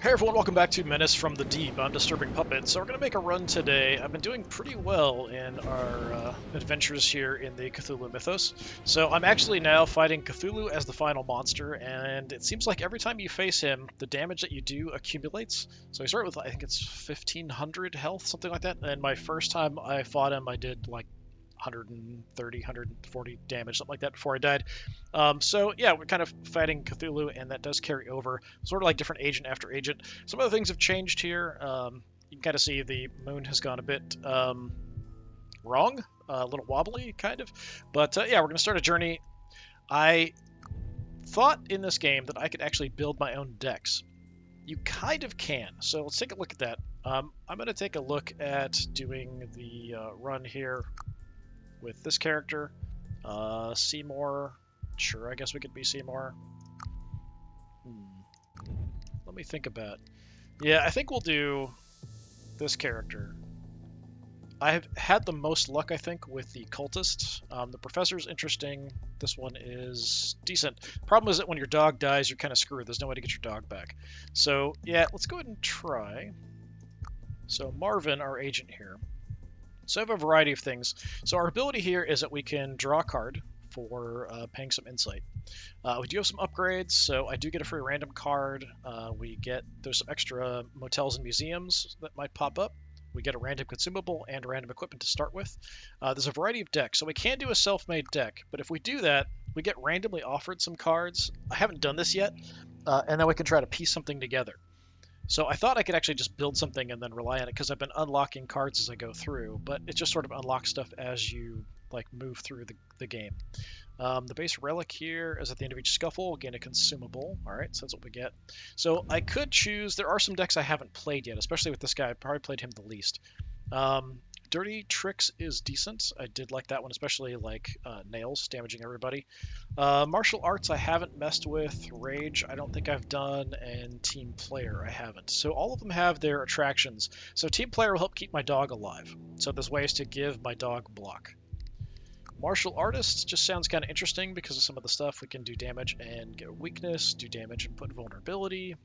Hey everyone, welcome back to Menace from the Deep. I'm DisturbingPuppet. So we're going to make a run today. I've been doing pretty well in our adventures here in the Cthulhu mythos. So I'm actually now fighting Cthulhu as the final monster, and it seems like every time you face him, the damage that you do accumulates. So I start with, I think it's 1500 health, something like that. And my first time I fought him, I did like 130, 140 damage, something like that before I died. So yeah, we're kind of fighting Cthulhu, and that does carry over, sort of like different agent after agent. Some other things have changed here. You can kind of see the moon has gone a bit wrong, a little wobbly, kind of. But yeah, we're going to start a journey. I thought in this game that I could actually build my own decks. You kind of can, so let's take a look at that. I'm going to take a look at doing the run here with this character. Seymour. Sure, I guess we could be Seymour. Let me think about. Yeah, I think we'll do this character. I have had the most luck, I think, with the cultist. The professor's interesting. This one is decent. Problem is that when your dog dies, you're kind of screwed. There's no way to get your dog back. So yeah, let's go ahead and try. So Marvin, our agent here. So I have a variety of things. So our ability here is that we can draw a card for paying some insight. We do have some upgrades, so I do get a free random card. There's some extra motels and museums that might pop up. We get a random consumable and random equipment to start with. There's a variety of decks, so we can do a self-made deck, but if we do that, we get randomly offered some cards. I haven't done this yet, and then we can try to piece something together. So I thought I could actually just build something and then rely on it, because I've been unlocking cards as I go through, but it just sort of unlocks stuff as you move through the game. The base relic here is at the end of each scuffle, we'll gain a consumable. Alright, so that's what we get. So I could choose, there are some decks I haven't played yet, especially with this guy. I probably played him the least. Dirty Tricks is decent. I did like that one, especially nails, damaging everybody. Martial Arts I haven't messed with. Rage I don't think I've done, and Team Player I haven't. So all of them have their attractions. So Team Player will help keep my dog alive. So there's ways to give my dog block. Martial Artist just sounds kind of interesting because of some of the stuff. We can do damage and get weakness, do damage and put vulnerability.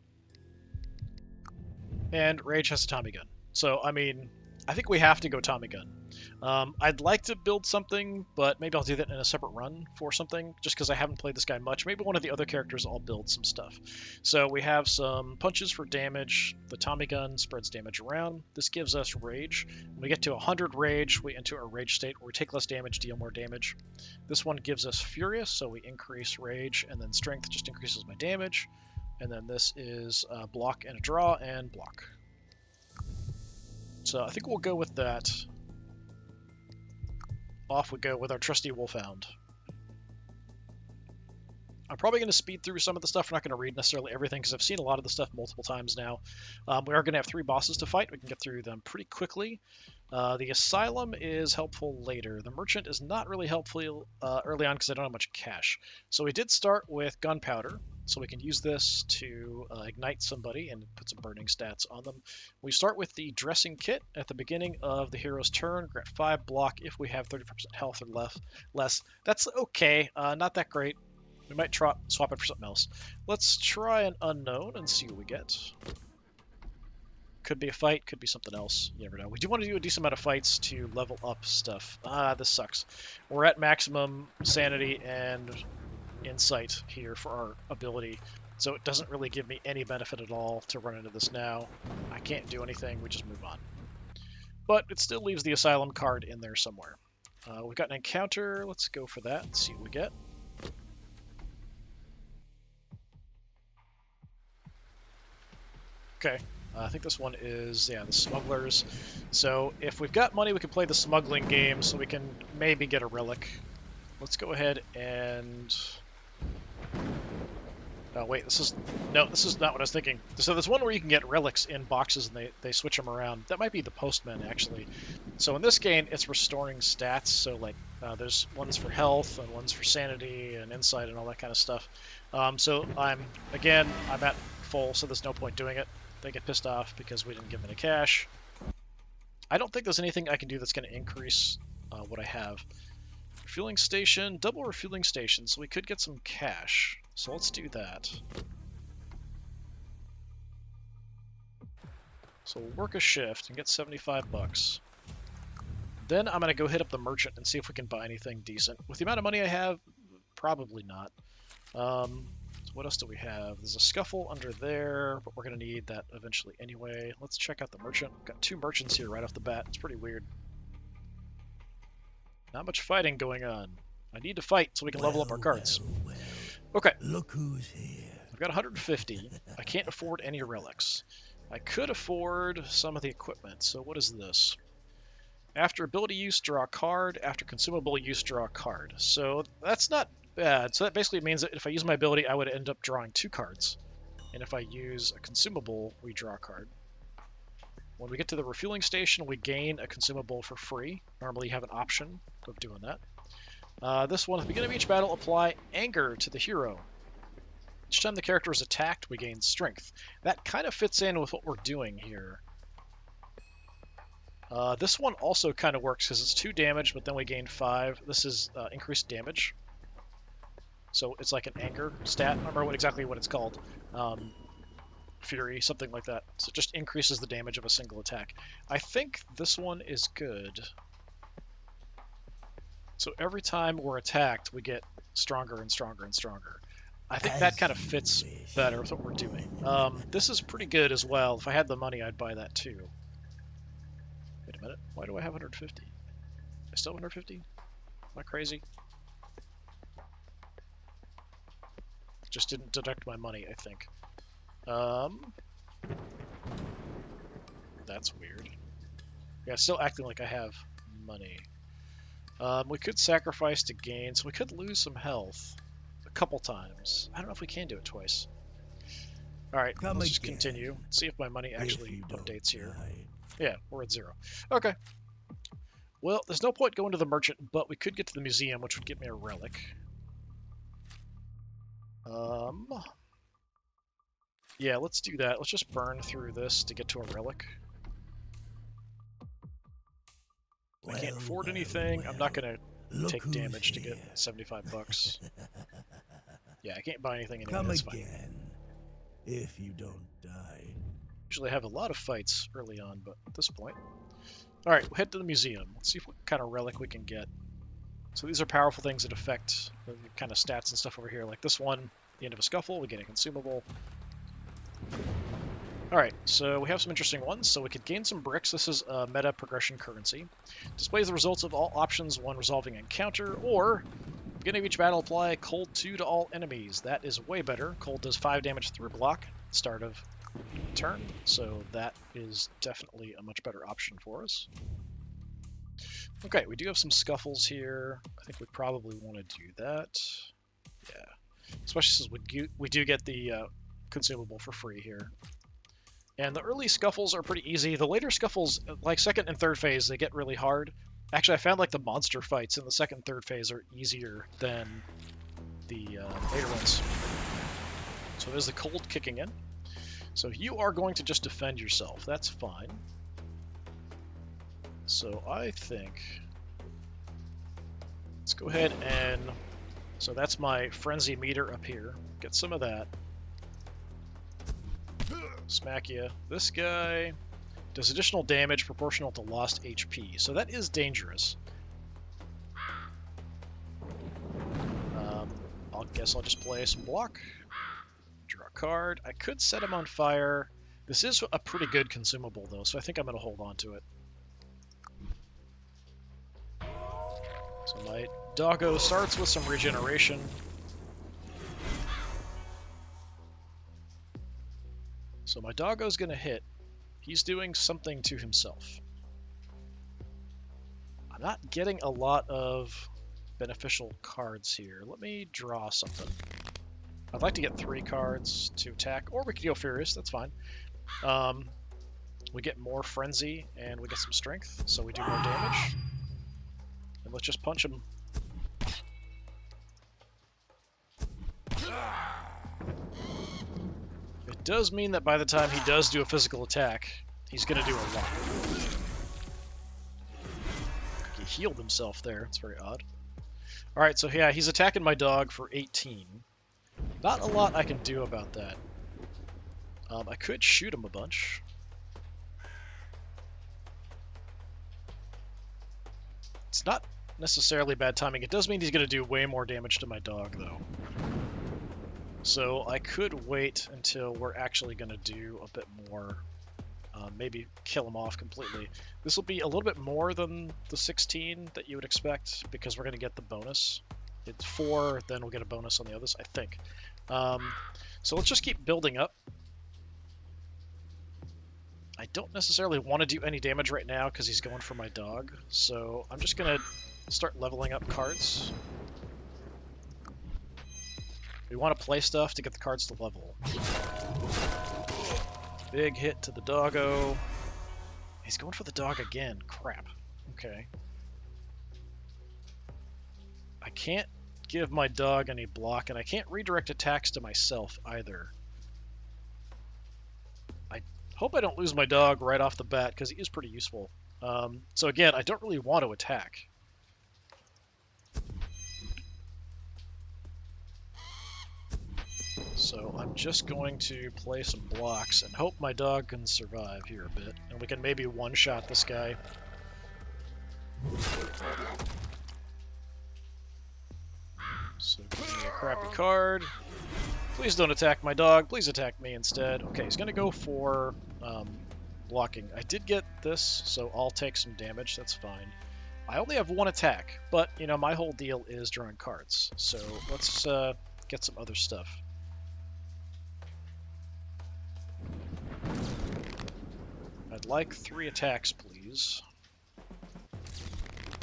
And Rage has a Tommy gun. So, I mean, I think we have to go Tommy gun. I'd like to build something, but maybe I'll do that in a separate run for something, just because I haven't played this guy much. Maybe one of the other characters I'll build some stuff. So we have some punches for damage. The Tommy gun spreads damage around. This gives us rage. When we get to 100 rage, we enter a rage state where we take less damage, deal more damage. This one gives us furious, so we increase rage, and then strength just increases my damage. And then this is block and a draw, and block. So I think we'll go with that. Off we go with our trusty wolfhound. I'm probably going to speed through some of the stuff. We're not going to read necessarily everything because I've seen a lot of the stuff multiple times now. We are going to have 3 bosses to fight. We can get through them pretty quickly. The Asylum is helpful later. The Merchant is not really helpful early on because I don't have much cash. So we did start with gunpowder. So we can use this to ignite somebody and put some burning stats on them. We start with the dressing kit at the beginning of the hero's turn. Grant 5 block if we have 35% health or less. That's okay, not that great. We might swap it for something else. Let's try an unknown and see what we get. Could be a fight, could be something else. You never know. We do want to do a decent amount of fights to level up stuff. This sucks. We're at maximum sanity and insight here for our ability, so it doesn't really give me any benefit at all to run into this now. I can't do anything, we just move on. But it still leaves the Asylum card in there somewhere. We've got an encounter, let's go for that and see what we get. Okay, I think this one is, yeah, the smugglers. So if we've got money, we can play the smuggling game, so we can maybe get a relic. Let's go ahead and... Oh, wait, this is not what I was thinking. So there's one where you can get relics in boxes and they switch them around. That might be the postman, actually. So in this game, it's restoring stats. So, there's ones for health and ones for sanity and insight and all that kind of stuff. So I'm at full, so there's no point doing it. They get pissed off because we didn't give them any cash. I don't think there's anything I can do that's going to increase what I have. Refueling station, double refueling station, so we could get some cash. So let's do that. So we'll work a shift and get 75 bucks. Then I'm going to go hit up the merchant and see if we can buy anything decent. With the amount of money I have, probably not. So what else do we have? There's a scuffle under there, but we're going to need that eventually anyway. Let's check out the merchant. Got 2 merchants here right off the bat. It's pretty weird. Not much fighting going on. I need to fight so we can level up our cards. Okay. Look who's here. I've got 150. I can't afford any relics. I could afford some of the equipment. So what is this? After ability use, draw a card. After consumable use, draw a card. So that's not bad. So that basically means that if I use my ability, I would end up drawing 2 cards. And if I use a consumable, we draw a card. When we get to the refueling station, we gain a consumable for free. Normally you have an option of doing that. This one, at the beginning of each battle, apply anger to the hero. Each time the character is attacked, we gain strength. That kind of fits in with what we're doing here. This one also kind of works because it's 2 damage, but then we gain 5. This is increased damage. So it's like an anger stat. I don't remember exactly what it's called. Fury, something like that. So it just increases the damage of a single attack. I think this one is good. So every time we're attacked, we get stronger and stronger and stronger. I think that kind of fits better with what we're doing. This is pretty good as well. If I had the money, I'd buy that too. Wait a minute. Why do I have 150? I still have 150? Am I crazy? Just didn't deduct my money, I think. That's weird. Yeah, still acting like I have money. We could sacrifice to gain, so we could lose some health a couple times. I don't know if we can do it twice. Alright, let's just continue. See if my money actually updates here. Yeah, we're at 0. Okay. Well, there's no point going to the merchant, but we could get to the museum, which would get me a relic. Yeah, let's do that. Let's just burn through this to get to a relic. I can't afford anything. I'm not going to take damage to get 75 bucks. Yeah, I can't buy anything anyway. That's fine. If you don't die. Usually have a lot of fights early on, but at this point. Alright, we'll head to the museum. Let's see what kind of relic we can get. So these are powerful things that affect the kind of stats and stuff over here. Like this one, the end of a scuffle, we get a consumable. Alright, so we have some interesting ones. So we could gain some bricks. This is a meta progression currency. Displays the results of all options when resolving encounter, or beginning of each battle, apply cold 2 to all enemies. That is way better. Cold does 5 damage through block, start of turn, so that is definitely a much better option for us. Okay, we do have some scuffles here. I think we probably want to do that. Yeah, especially since we do get the consumable for free here. And the early scuffles are pretty easy. The later scuffles, like second and third phase, they get really hard. Actually, I found like the monster fights in the second and third phase are easier than the later ones. So there's the cold kicking in. So you are going to just defend yourself. That's fine. So I think... let's go ahead and... so that's my frenzy meter up here. Get some of that. Smack ya. This guy does additional damage proportional to lost HP. So that is dangerous. I guess I'll just play some block. Draw a card. I could set him on fire. This is a pretty good consumable, though, so I think I'm going to hold on to it. So my doggo starts with some regeneration. So my doggo's going to hit. He's doing something to himself. I'm not getting a lot of beneficial cards here. Let me draw something. I'd like to get 3 cards to attack, or we could go Furious, that's fine. We get more Frenzy, and we get some Strength, so we do more damage. And let's just punch him. It does mean that by the time he does do a physical attack, he's going to do a lot. He healed himself there, it's very odd. Alright, so yeah, he's attacking my dog for 18. Not a lot I can do about that. I could shoot him a bunch. It's not necessarily bad timing. It does mean he's going to do way more damage to my dog, though. So I could wait until we're actually going to do a bit more. Maybe kill him off completely. This will be a little bit more than the 16 that you would expect, because we're going to get the bonus. It's 4, then we'll get a bonus on the others, I think. So let's just keep building up. I don't necessarily want to do any damage right now because he's going for my dog, so I'm just going to start leveling up cards. We want to play stuff to get the cards to level. Big hit to the doggo. He's going for the dog again. Crap. Okay. I can't give my dog any block, and I can't redirect attacks to myself either. I hope I don't lose my dog right off the bat, because he is pretty useful. So again, I don't really want to attack. So I'm just going to play some blocks and hope my dog can survive here a bit, and we can maybe one-shot this guy. So give me a crappy card. Please don't attack my dog. Please attack me instead. Okay, he's going to go for blocking. I did get this, so I'll take some damage. That's fine. I only have 1 attack, but, you know, my whole deal is drawing cards. So let's get some other stuff. I'd like 3 attacks, please.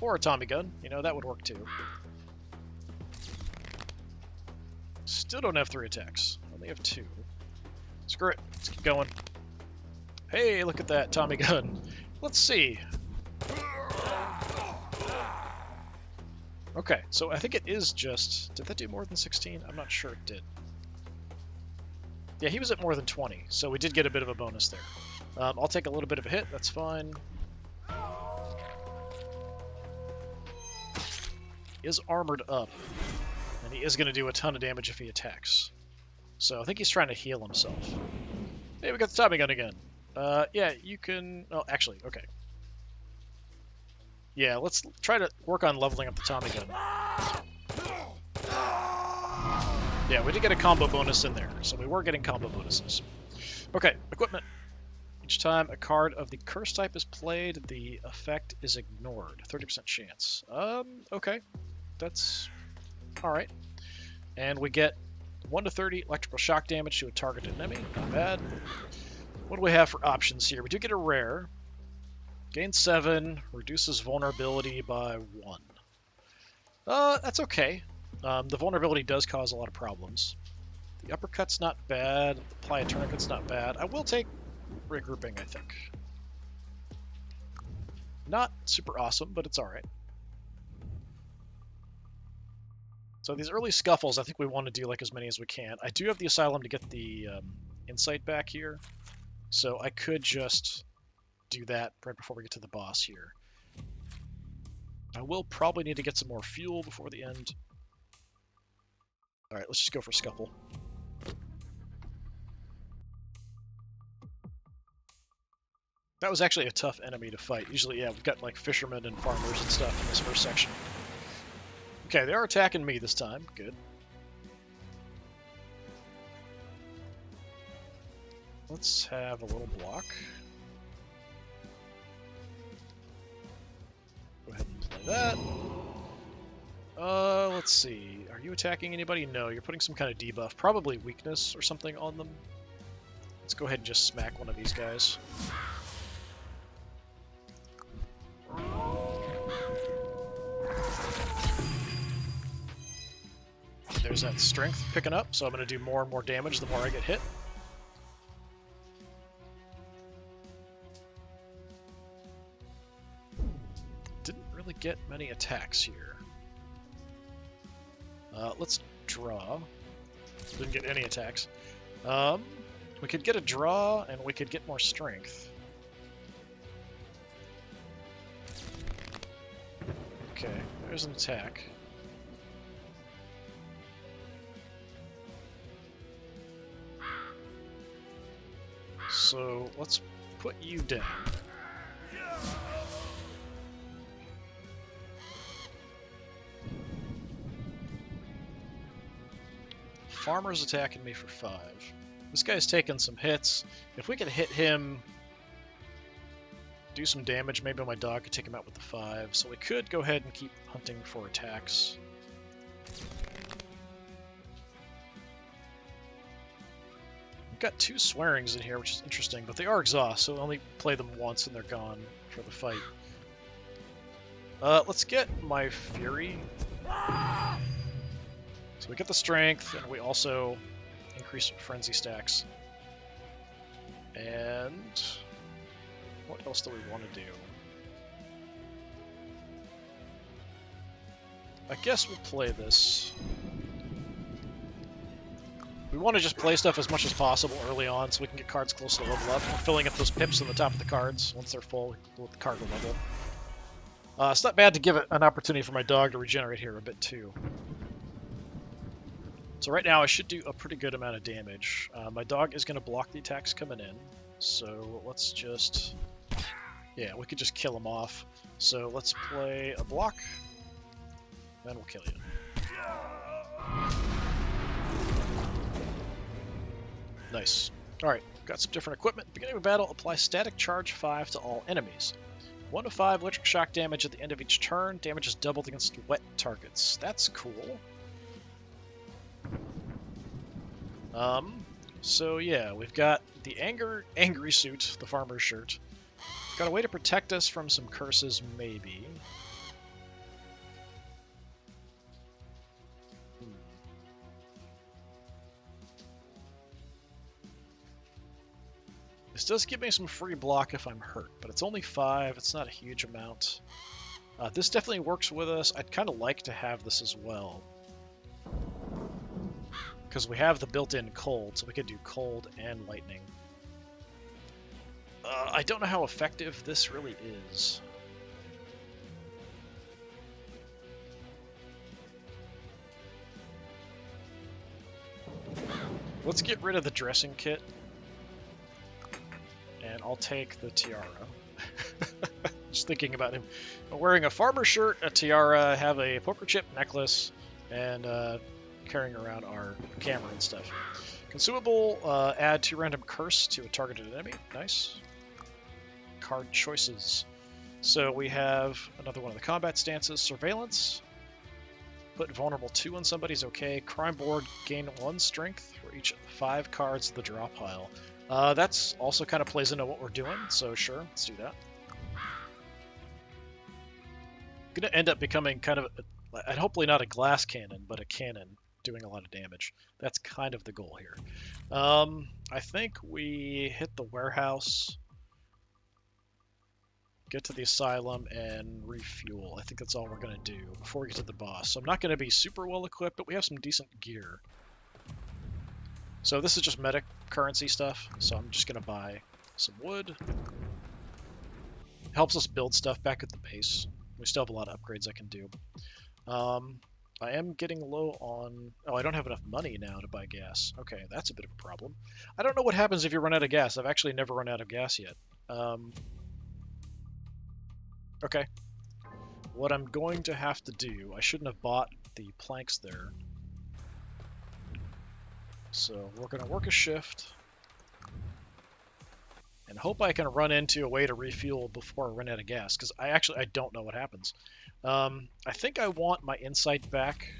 Or a Tommy gun. You know, that would work too. Still don't have 3 attacks. Only have 2. Screw it. Let's keep going. Hey, look at that Tommy gun. Let's see. Okay, so I think it is just... Did that do more than 16? I'm not sure it did. Yeah, he was at more than 20, so we did get a bit of a bonus there. I'll take a little bit of a hit, that's fine. He is armored up, and he is going to do a ton of damage if he attacks. So I think he's trying to heal himself. Hey, we got the Tommy gun again. Yeah, you can... Oh, actually, okay. Yeah, let's try to work on leveling up the Tommy gun. Yeah, we did get a combo bonus in there, so we were getting combo bonuses. Okay, equipment. Each time a card of the curse type is played, the effect is ignored. 30% chance. Okay. That's alright. And we get 1 to 30 electrical shock damage to a targeted enemy. Not bad. What do we have for options here? We do get a rare. Gain 7, reduces vulnerability by 1. That's okay. The vulnerability does cause a lot of problems. The uppercut's not bad. The apply a tourniquet's not bad. I will take regrouping, I think. Not super awesome, but it's alright. So these early scuffles, I think we want to do like as many as we can. I do have the asylum to get the insight back here, so I could just do that right before we get to the boss here. I will probably need to get some more fuel before the end. Alright, let's just go for scuffle. That was actually a tough enemy to fight. Usually, yeah, we've got like fishermen and farmers and stuff in this first section. Okay, they are attacking me this time. Good. Let's have a little block. Go ahead and play that. Let's see. Are you attacking anybody? No, you're putting some kind of debuff. Probably weakness or something on them. Let's go ahead and just smack one of these guys. There's that strength picking up, so I'm going to do more and more damage the more I get hit. Didn't really get many attacks here. Let's draw. Didn't get any attacks. We could get a draw, and we could get more strength. Okay, there's an attack. So let's put you down. farmer's attacking me for 5. This guy's taking some hits. If we could hit him, do some damage, maybe my dog could take him out with the 5. So we could go ahead and keep hunting for attacks. We've got 2 swearings in here, which is interesting, but they are exhaust, so we only play them once and they're gone for the fight. Let's get my Fury. So we get the strength, and we also increase frenzy stacks. And what else do we want to do? I guess we'll play this. We want to just play stuff as much as possible early on so we can get cards close to level up. We're filling up those pips on the top of the cards. Once they're full, we'll let the card level. It's not bad to give it an opportunity for my dog to regenerate here a bit too. So right now I should do a pretty good amount of damage. My dog is going to block the attacks coming in. So let's just... yeah, we could just kill him off. So let's play a block. Then we'll kill you. Nice. Alright, got some different equipment. Beginning of battle, apply static charge 5 to all enemies. 1 to 5 electric shock damage at the end of each turn. Damage is doubled against wet targets. That's cool. So yeah, we've got the angry suit, the farmer's shirt. Got a way to protect us from some curses, maybe. This does give me some free block if I'm hurt, but it's only 5. It's not a huge amount. This definitely works with us. I'd kind of like to have this as well. Because we have the built-in cold, so we could do cold and lightning. I don't know how effective this really is. Let's get rid of the dressing kit. And I'll take the tiara. Just thinking about him. Wearing a farmer shirt, a tiara, have a poker chip necklace, and carrying around our camera and stuff. Consumable, add 2 random curse to a targeted enemy. Nice. Card choices. So we have another one of the combat stances. Surveillance. Put vulnerable 2 on somebody's okay. Crime board, gain 1 strength for each of the 5 cards of the draw pile. That's also kind of plays into what we're doing, so sure, let's do that. Gonna end up becoming kind of, hopefully not a glass cannon, but a cannon doing a lot of damage. That's kind of the goal here. I think we hit the warehouse, get to the asylum, and refuel. I think that's all we're gonna do before we get to the boss. So I'm not gonna be super well equipped, but we have some decent gear. So this is just meta currency stuff, so I'm just going to buy some wood. Helps us build stuff back at the base. We still have a lot of upgrades I can do. I am getting low on... oh, I don't have enough money now to buy gas. Okay, that's a bit of a problem. I don't know what happens if you run out of gas. I've actually never run out of gas yet. Okay. What I'm going to have to do... I shouldn't have bought the planks there. So we're going to work a shift and hope I can run into a way to refuel before I run out of gas, because I don't know what happens. I think I want my insight back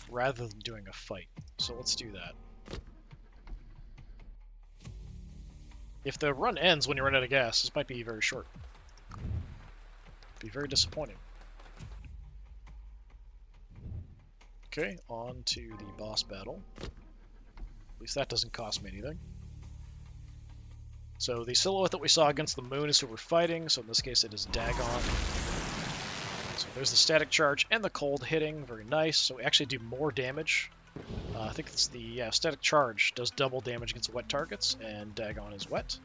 rather than doing a fight. So let's do that. If the run ends when you run out of gas, this might be very short. Be very disappointing. Okay, on to the boss battle. At least that doesn't cost me anything. So the silhouette that we saw against the moon is who we're fighting, so in this case it is Dagon. So there's the static charge and the cold hitting, very nice. So we actually do more damage. I think it's the static charge does double damage against wet targets, and Dagon is wet.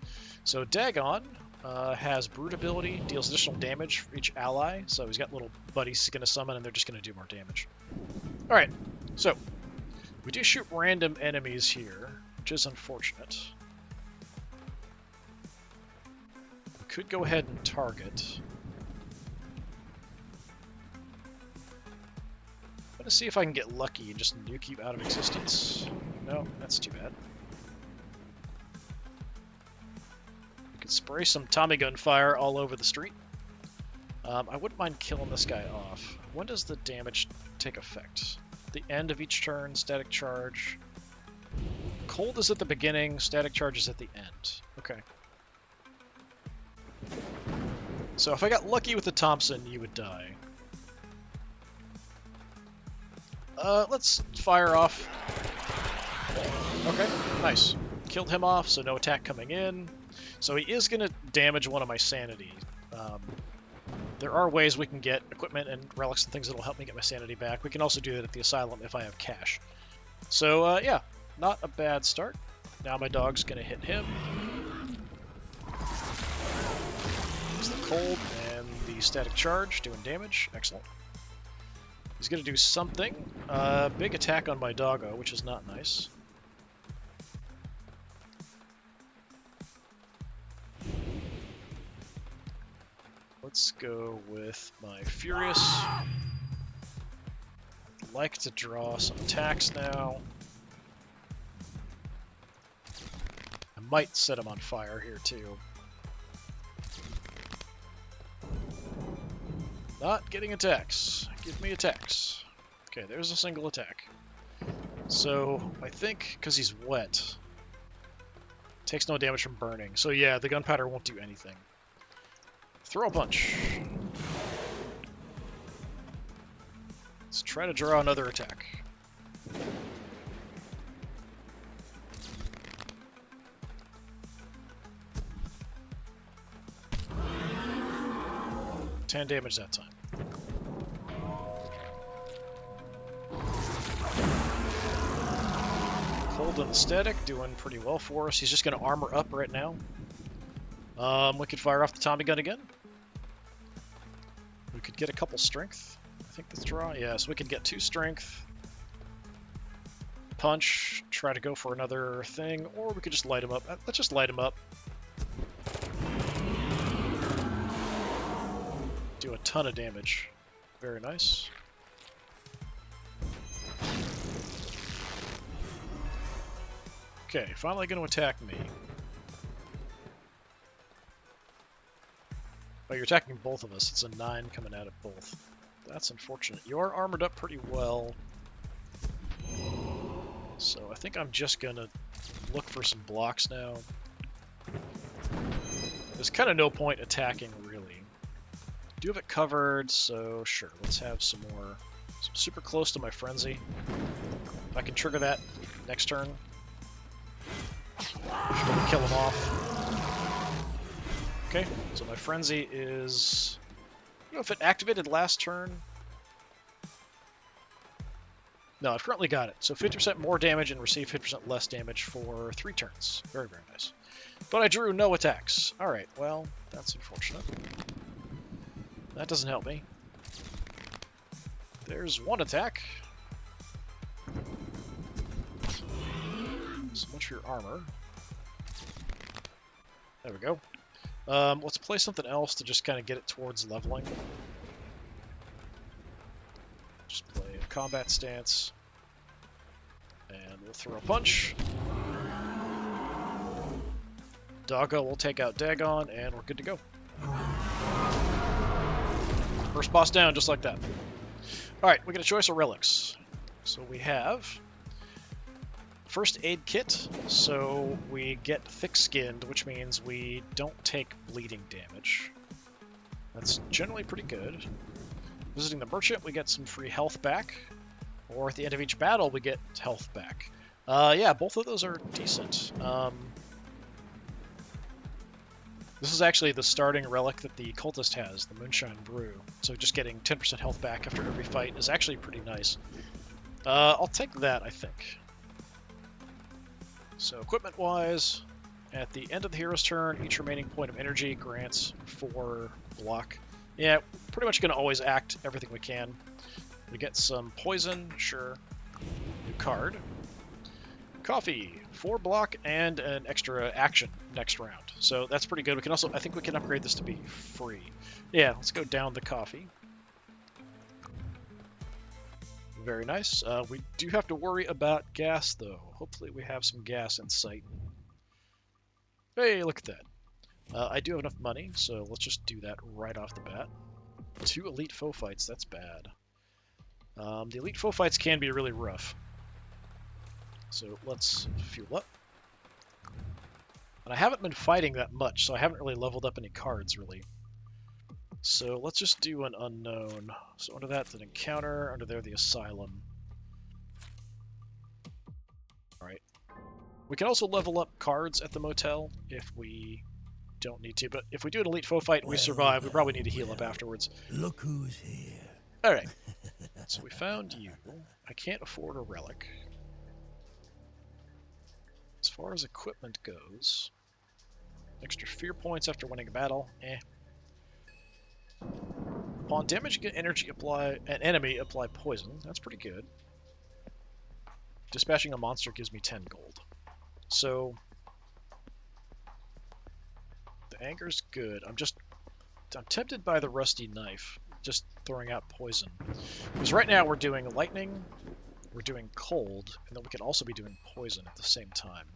So Dagon has Brute ability, deals additional damage for each ally, so he's got little buddies he's going to summon, and they're just going to do more damage. Alright, so we do shoot random enemies here, which is unfortunate. We could go ahead and target. gonna see if I can get lucky and just nuke you out of existence. No, that's too bad. We could spray some Tommy gun fire all over the street. I wouldn't mind killing this guy off. When does the damage take effect? The end of each turn, static charge. Cold is at the beginning, static charge is at the end. Okay. So if I got lucky with the Thompson, you would die. Let's fire off. Okay, nice. Killed him off, so no attack coming in. So he is going to damage one of my sanity. There are ways we can get equipment and relics and things that will help me get my sanity back. We can also do that at the asylum if I have cash. So, yeah, not a bad start. Now my dog's going to hit him. It's the cold and the static charge doing damage. Excellent. He's going to do something. Big attack on my doggo, which is not nice. Let's go with my Furious. I'd like to draw some attacks now. I might set him on fire here too. Not getting attacks. Give me attacks. Okay, there's a single attack. So, I think, because he's wet, takes no damage from burning. So yeah, the gunpowder won't do anything. Throw a punch. Let's try to draw another attack. $10 damage that time. Cold and static, doing pretty well for us. He's just going to armor up right now. We could fire off the Tommy gun again. We could get a couple strength. I think that's draw. Yeah, so we could get 2 strength. Punch, try to go for another thing, or we could just light him up. Let's just light him up. Do a ton of damage. Very nice. Okay, finally going to attack me. Oh, you're attacking both of us. It's a 9 coming out of both. That's unfortunate. You are armored up pretty well. So I think I'm just going to look for some blocks now. There's kind of no point attacking, really. I do have it covered, so sure. Let's have some more. So I'm super close to my frenzy. If I can trigger that next turn, should kill him off. Okay, so my frenzy is... I don't know if it activated last turn. No, I've currently got it. So 50% more damage and receive 50% less damage for 3 turns. Very, very nice. But I drew no attacks. Alright, well, that's unfortunate. That doesn't help me. There's 1 attack. So much for your armor. There we go. Let's play something else to just kind of get it towards leveling. Just play a combat stance. And we'll throw a punch. Doggo will take out Dagon, and we're good to go. First boss down, just like that. Alright, we get a choice of relics. So we have first aid kit, so we get thick-skinned, which means we don't take bleeding damage. That's generally pretty good. Visiting the merchant, we get some free health back. Or at the end of each battle, we get health back. Yeah, both of those are decent. This is actually the starting relic that the cultist has, the Moonshine Brew. So just getting 10% health back after every fight is actually pretty nice. I'll take that, I think. So equipment-wise, at the end of the hero's turn, each remaining point of energy grants 4 block. Yeah, pretty much going to always act everything we can. We get some poison, sure. New card. Coffee, 4 block, and an extra action next round. So that's pretty good. We can also, I think we can upgrade this to be free. Yeah, let's go down the coffee. Very nice. We do have to worry about gas, though. Hopefully we have some gas in sight. Hey, look at that. I do have enough money, so let's just do that right off the bat. 2 elite foe fights, that's bad. The elite foe fights can be really rough. So let's fuel up. And I haven't been fighting that much, so I haven't really leveled up any cards, really. So let's just do an unknown. So under that, the encounter. Under there, the asylum. Alright. We can also level up cards at the motel if we don't need to, but if we do an elite foe fight and we survive, we probably need to heal up afterwards. Look who's here. Alright. So we found you. I can't afford a relic. As far as equipment goes, extra fear points after winning a battle, eh. Upon damage, get energy an enemy apply poison. That's pretty good. Dispatching a monster gives me 10 gold. So the anger's good. I'm tempted by the rusty knife, just throwing out poison. Because right now we're doing lightning, we're doing cold, and then we can also be doing poison at the same time,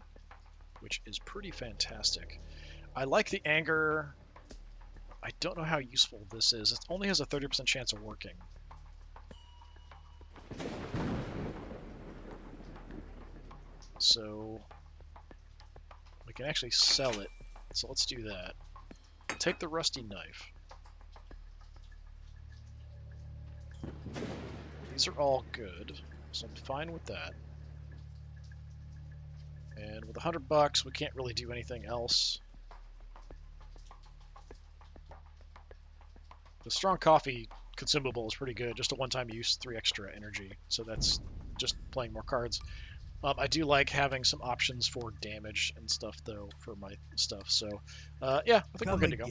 which is pretty fantastic. I like the anger. I don't know how useful this is. It only has a 30% chance of working. So we can actually sell it. So let's do that. Take the rusty knife. These are all good, so I'm fine with that. And with $100, we can't really do anything else. The strong coffee consumable is pretty good. Just a one-time use, 3 extra energy. So that's just playing more cards. I do like having some options for damage and stuff, though, for my stuff. So, yeah, I think we're good to go.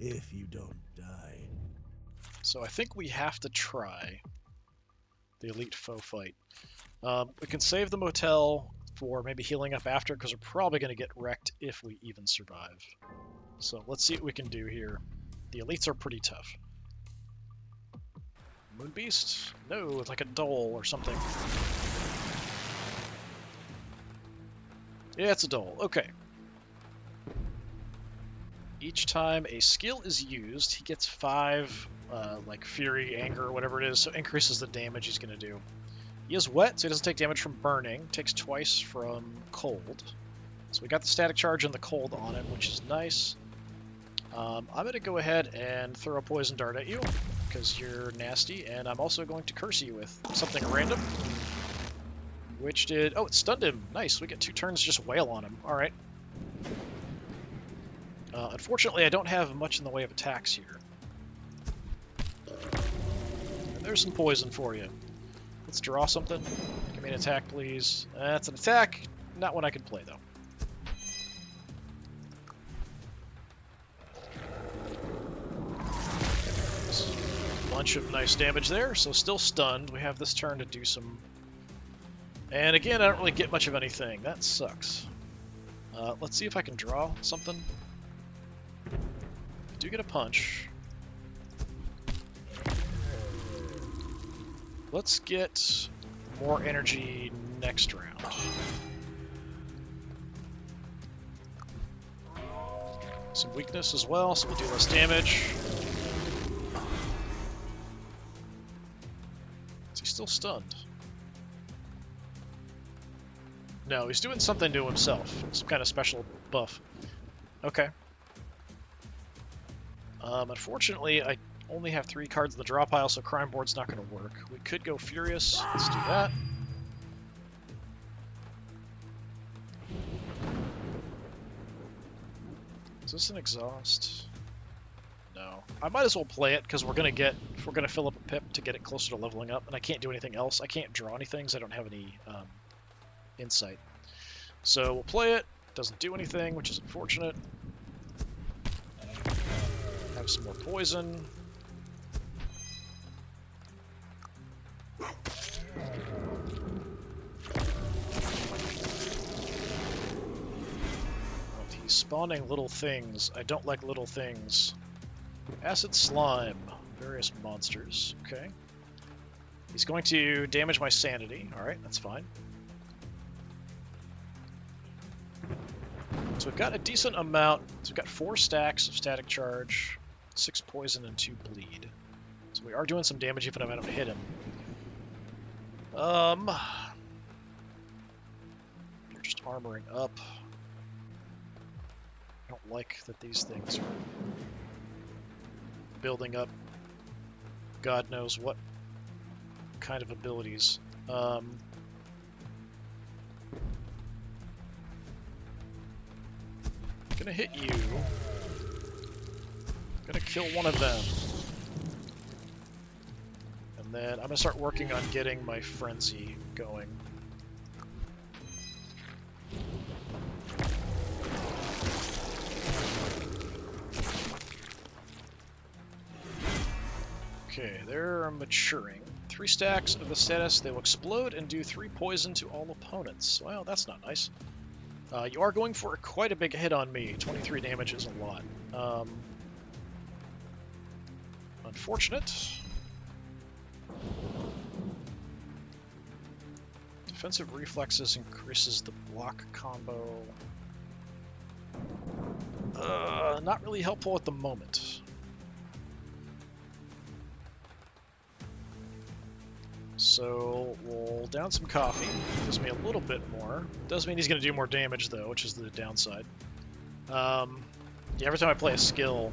If you don't die. So I think we have to try the elite foe fight. We can save the motel for maybe healing up after, because we're probably going to get wrecked if we even survive. So let's see what we can do here. The elites are pretty tough. Moonbeast? No, it's like a dole or something. Yeah, it's a dole. Okay. Each time a skill is used, he gets 5, like Fury, Anger, or whatever it is, so increases the damage he's going to do. He is wet, so he doesn't take damage from burning. Takes twice from cold. So we got the static charge and the cold on him, which is nice. I'm going to go ahead and throw a poison dart at you, because you're nasty, and I'm also going to curse you with something random. Which did... Oh, it stunned him. Nice. We get 2 turns to just wail on him. Alright. Unfortunately, I don't have much in the way of attacks here. And there's some poison for you. Let's draw something. Give me an attack, please. That's an attack. Not one I can play, though. Bunch of nice damage there, so still stunned. We have this turn to do some... And again, I don't really get much of anything. That sucks. Let's see if I can draw something. I do get a punch. Let's get more energy next round. Some weakness as well, so we'll do less damage. Is he still stunned? No, he's doing something to himself. Some kind of special buff. Okay. Unfortunately, I only have 3 cards in the draw pile, so Crime Board's not going to work. We could go Furious. Let's do that. Is this an exhaust? No. I might as well play it, because we're going to fill up a pip to get it closer to leveling up, and I can't do anything else. I can't draw anything, so I don't have any insight. So we'll play it. Doesn't do anything, which is unfortunate. Have some more poison. Oh, he's spawning little things. I don't like little things. Acid slime. Various monsters. Okay. He's going to damage my sanity. Alright, that's fine. So we've got a decent amount. So we've got 4 stacks of static charge, 6 poison, and 2 bleed. So we are doing some damage even if I don't hit him. You're just armoring up. I don't like that these things are building up God knows what kind of abilities. Gonna hit you. Gonna kill one of them. And then I'm gonna start working on getting my frenzy going. Okay, they're maturing. 3 stacks of the status. They will explode and do 3 poison to all opponents. Well, that's not nice. You are going for quite a big hit on me. 23 damage is a lot. Unfortunate. Defensive reflexes increases the block combo. Not really helpful at the moment. So we'll down some coffee. Gives me a little bit more. Does mean he's going to do more damage though, which is the downside. Yeah, every time I play a skill.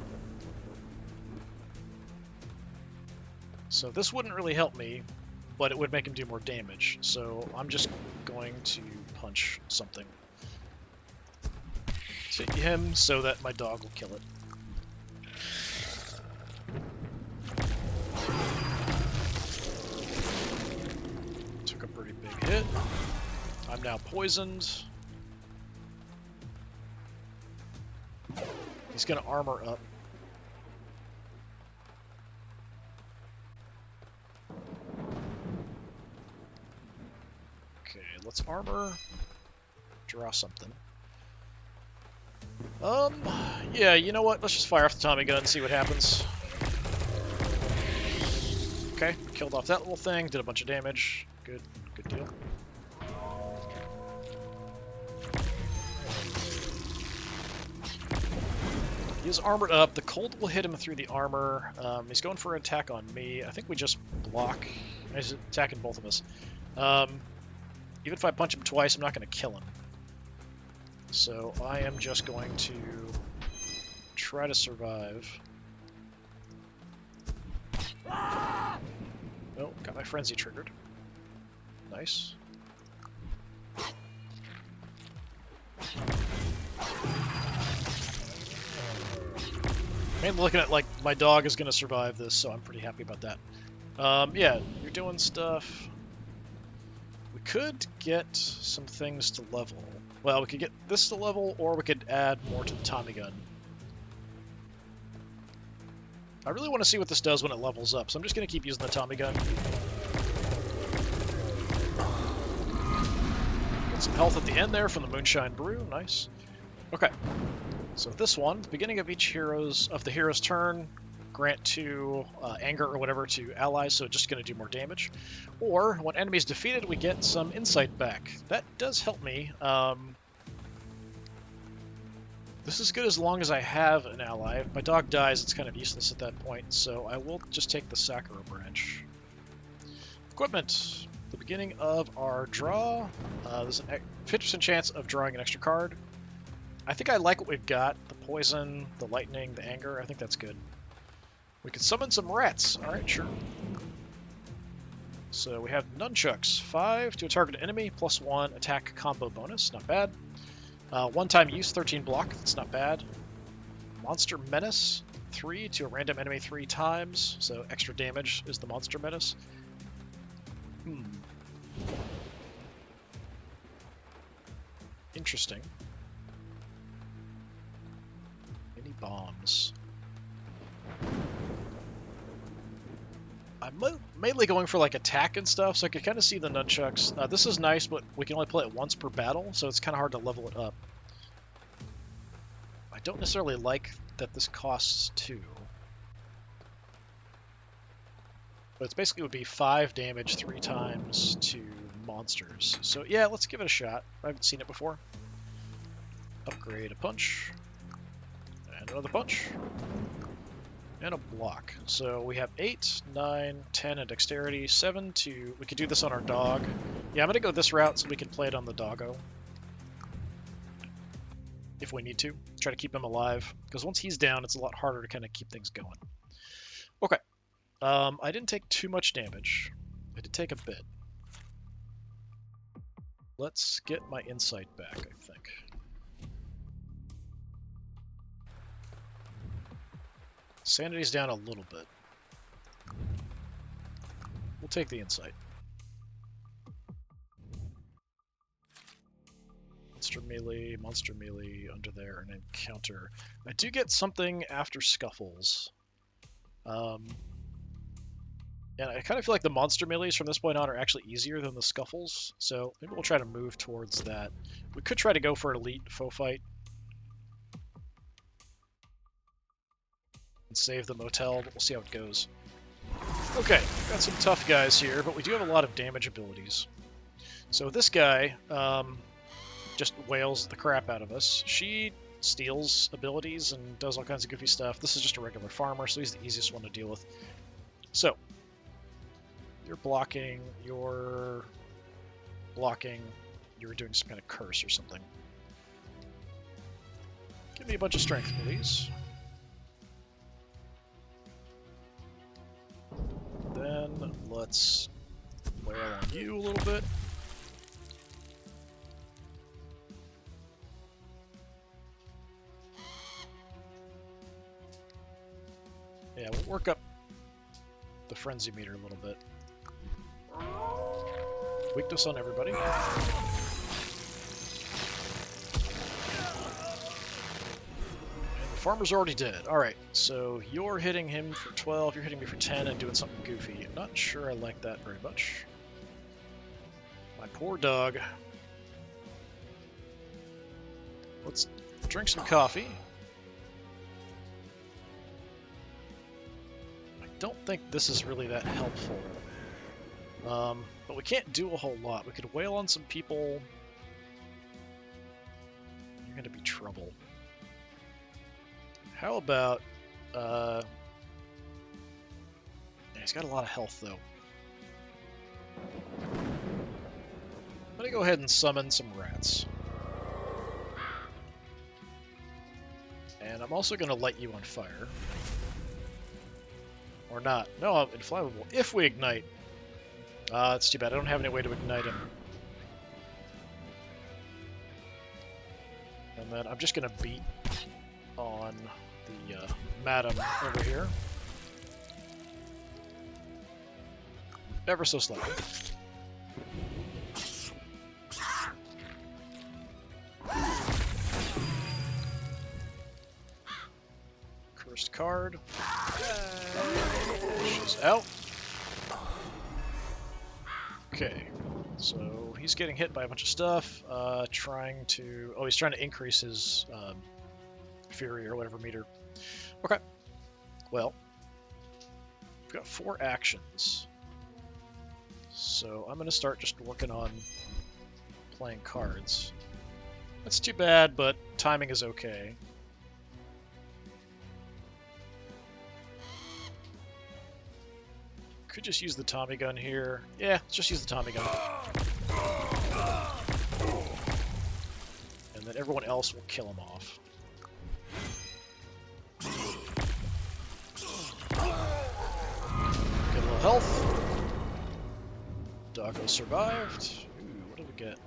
So this wouldn't really help me, but it would make him do more damage. So I'm just going to punch something to him so that my dog will kill it. Took a pretty big hit. I'm now poisoned. He's gonna armor up. Okay, let's armor. Draw something. Yeah, you know what? Let's just fire off the Tommy gun and see what happens. Okay, killed off that little thing, did a bunch of damage. Good deal. He is armored up. The cold will hit him through the armor. He's going for an attack on me. I think we just block. He's attacking both of us. Even if I punch him twice, I'm not going to kill him. So I am just going to try to survive. Oh, got my frenzy triggered. Nice. Mainly looking at like my dog is going to survive this, so I'm pretty happy about that. Yeah, you're doing stuff. We could get some things to level. Well, we could get this to level, or we could add more to the Tommy gun. I really want to see what this does when it levels up, so I'm just going to keep using the Tommy gun. Get some health at the end there from the Moonshine Brew. Nice. Okay. So this one, the beginning of each the hero's turn, grant 2 anger or whatever to allies, so it's just going to do more damage. Or when enemies defeated, we get some insight back. That does help me. This is good as long as I have an ally. If my dog dies, it's kind of useless at that point, so I will just take the Sakura branch. Equipment. The beginning of our draw. There's a 50% chance of drawing an extra card. I think I like what we've got. The poison, the lightning, the anger. I think that's good. We could summon some rats. Alright, sure. So we have nunchucks. 5 to a target enemy, +1 attack combo bonus. Not bad. One-time use, 13 block. That's not bad. Monster Menace. 3 to a random enemy 3 times. So extra damage is the Monster Menace. Interesting. Any bombs? I'm mainly going for like attack and stuff, so I can kind of see the nunchucks. This is nice, but we can only play it once per battle, so it's kind of hard to level it up. I don't necessarily like that this costs 2. But it's basically would be 5 damage 3 times to monsters. So yeah, let's give it a shot. I haven't seen it before. Upgrade a punch. And another punch. And a block. So we have 8, 9, 10 in dexterity, 7 to... We could do this on our dog. Yeah, I'm going to go this route so we can play it on the doggo. If we need to. Try to keep him alive. Because once he's down, it's a lot harder to kind of keep things going. Okay. I didn't take too much damage. I did take a bit. Let's get my insight back, I think. Sanity's down a little bit. We'll take the insight. Monster melee, under there, and encounter. I do get something after scuffles. And I kind of feel like the monster melees from this point on are actually easier than the scuffles, so maybe we'll try to move towards that. We could try to go for an elite foe fight. And save the motel, but we'll see how it goes. Okay, got some tough guys here, but we do have a lot of damage abilities. So this guy just wails the crap out of us. She steals abilities and does all kinds of goofy stuff. This is just a regular farmer, so he's the easiest one to deal with. So, you're blocking, you're doing some kind of curse or something. Give me a bunch of strength, please. Then let's wail on you a little bit. Yeah, we'll work up the frenzy meter a little bit. Weakness on everybody. And the farmer's already dead. Alright, so you're hitting him for 12, you're hitting me for 10 and doing something goofy. I'm not sure I like that very much. My poor dog. Let's drink some coffee. I don't think this is really that helpful. But we can't do a whole lot. We could wail on some people. You're going to be trouble. How about... Yeah, he's got a lot of health, though. I'm going to go ahead and summon some rats. And I'm also going to light you on fire. Or not. No, inflammable. If we ignite. It's too bad. I don't have any way to ignite him. And then I'm just going to beat on the madam over here. Ever so slightly. Cursed card. She's out. Okay, so he's getting hit by a bunch of stuff, trying to... Oh, he's trying to increase his fury or whatever meter. Okay, well, we've got 4 actions. So I'm going to start just working on playing cards. That's too bad, but timing is okay. Could just use the Tommy gun here. Yeah, let's just use the Tommy gun. And then everyone else will kill him off. Get a little health. Doggo survived. Ooh, what did we get?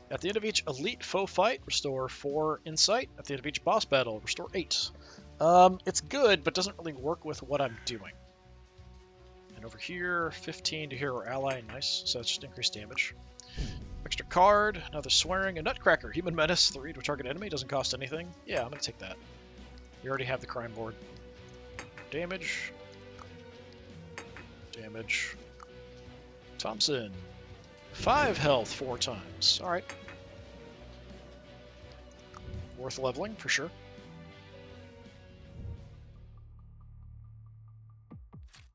At the end of each elite foe fight, restore 4 insight. At the end of each boss battle, restore 8. It's good, but doesn't really work with what I'm doing. And over here, 15 to hero ally. Nice. So that's just increased damage. Extra card, another swearing, a nutcracker. Human menace, 3 to a target enemy. Doesn't cost anything. Yeah, I'm going to take that. You already have the crime board. Damage. Damage. Thompson. 5 health 4 times. Alright. Worth leveling, for sure.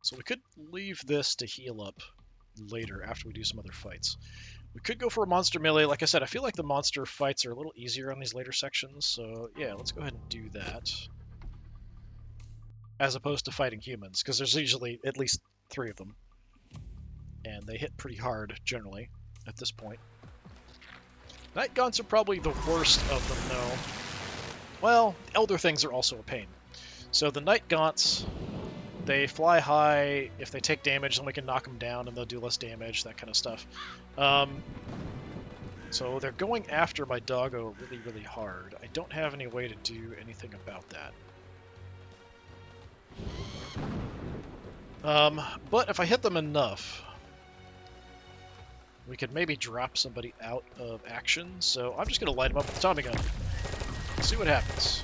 So So we could leave this to heal up later after we do some other fights. We could go for a monster melee. Like I said, I feel like the monster fights are a little easier on these later sections, so yeah, let's go ahead and do that. As opposed to fighting humans, because there's usually at least 3 of them. And they hit pretty hard, generally, at this point. Night Gaunts are probably the worst of them, though. Well, Elder Things are also a pain. So the Night Gaunts, they fly high. If they take damage, then we can knock them down and they'll do less damage, that kind of stuff. So they're going after my doggo really, really hard. I don't have any way to do anything about that. But if I hit them enough, we could maybe drop somebody out of action. So I'm just going to light them up with the Tommy gun. See what happens.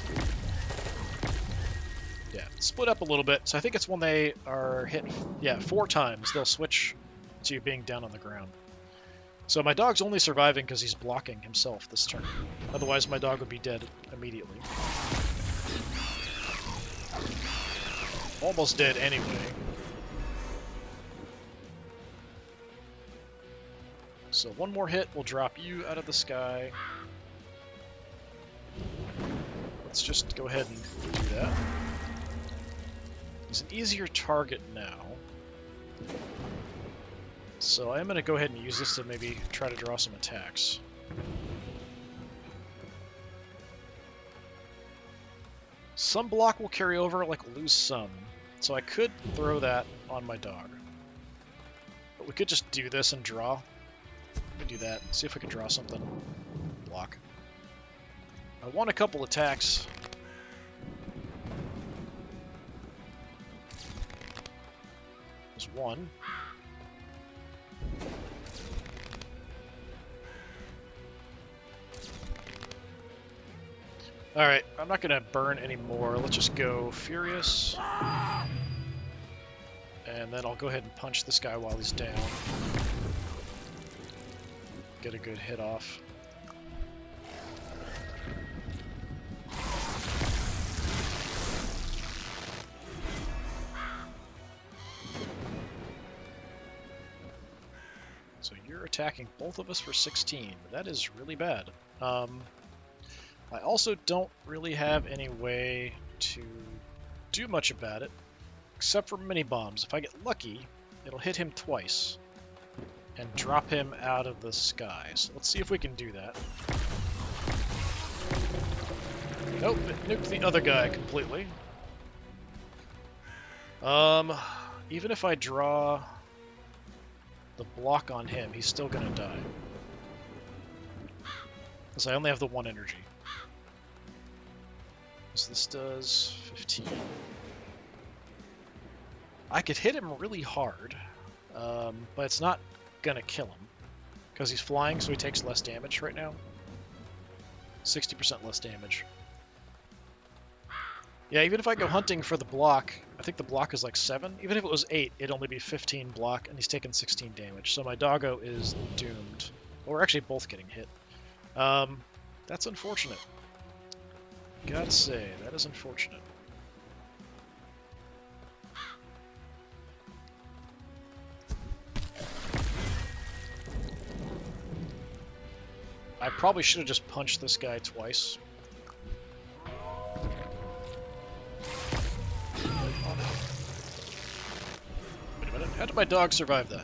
Yeah, split up a little bit. So I think it's when they are hit, 4 times, they'll switch to being down on the ground. So my dog's only surviving because he's blocking himself this turn. Otherwise my dog would be dead immediately. Almost dead anyway. So one more hit will drop you out of the sky. Let's just go ahead and do that. He's an easier target now. So I'm going to go ahead and use this to maybe try to draw some attacks. Some block will carry over, like lose some. So I could throw that on my dog. But we could just do this and draw. Let me do that. See if we can draw something. Block. I want a couple attacks. There's one. Alright, I'm not going to burn anymore. Let's just go Furious. And then I'll go ahead and punch this guy while he's down. Get a good hit off. So you're attacking both of us for 16. That is really bad. I also don't really have any way to do much about it, except for mini bombs. If I get lucky, it'll hit him twice and drop him out of the sky. So let's see if we can do that. Nope, it nuked the other guy completely. Even if I draw the block on him, he's still gonna die. Because I only have the 1 energy. So this does 15. I could hit him really hard, but it's not gonna kill him. Because he's flying, so he takes less damage right now. 60% less damage. Yeah, even if I go hunting for the block, I think the block is like 7. Even if it was 8, it'd only be 15 block, and he's taking 16 damage. So my doggo is doomed. Well, we're actually both getting hit. That's unfortunate. Gotta say, that is unfortunate. I probably should have just punched this guy twice. Wait a minute, how did my dog survive that?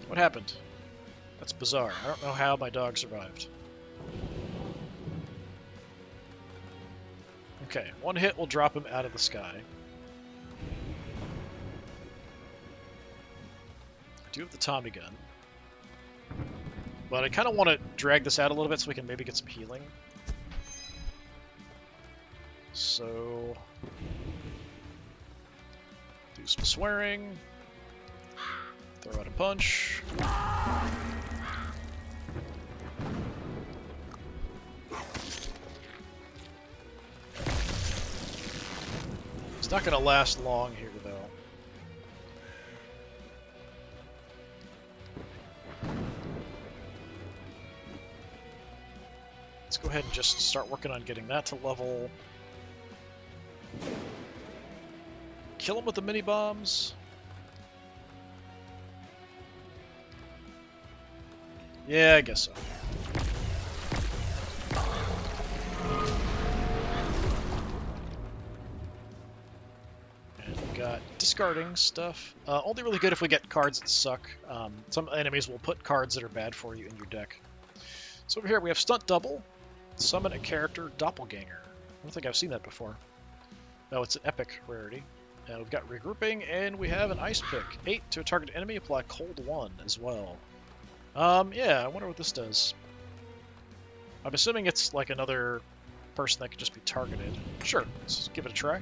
What happened? That's bizarre. I don't know how my dog survived. Okay, 1 hit will drop him out of the sky. I do have the Tommy gun. But I kind of want to drag this out a little bit so we can maybe get some healing. So... do some swearing. Throw out a punch. It's not going to last long here, though. Let's go ahead and just start working on getting that to level. Kill him with the mini bombs. Yeah, I guess so. And we got discarding stuff. Only really good if we get cards that suck. Some enemies will put cards that are bad for you in your deck. So over here we have Stunt Double. Summon a character Doppelganger. I don't think I've seen that before. No, it's an epic rarity. And we've got Regrouping, and we have an Ice Pick. 8 to a target enemy, apply Cold 1 as well. Yeah, I wonder what this does. I'm assuming it's like another person that could just be targeted. Sure, let's give it a try.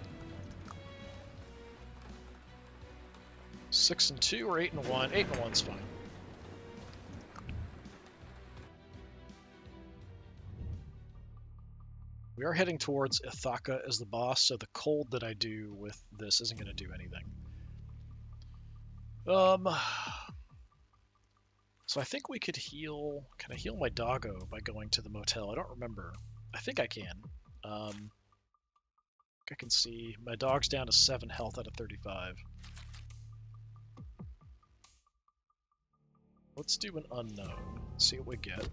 6 and 2 or 8 and 1? 8 and 1's fine. We are heading towards Ithaka as the boss, so the cold that I do with this isn't going to do anything. So I think we could heal... Can I heal my doggo by going to the motel? I don't remember. I think I can. I can see my dog's down to 7 health out of 35. Let's do an unknown. See what we get.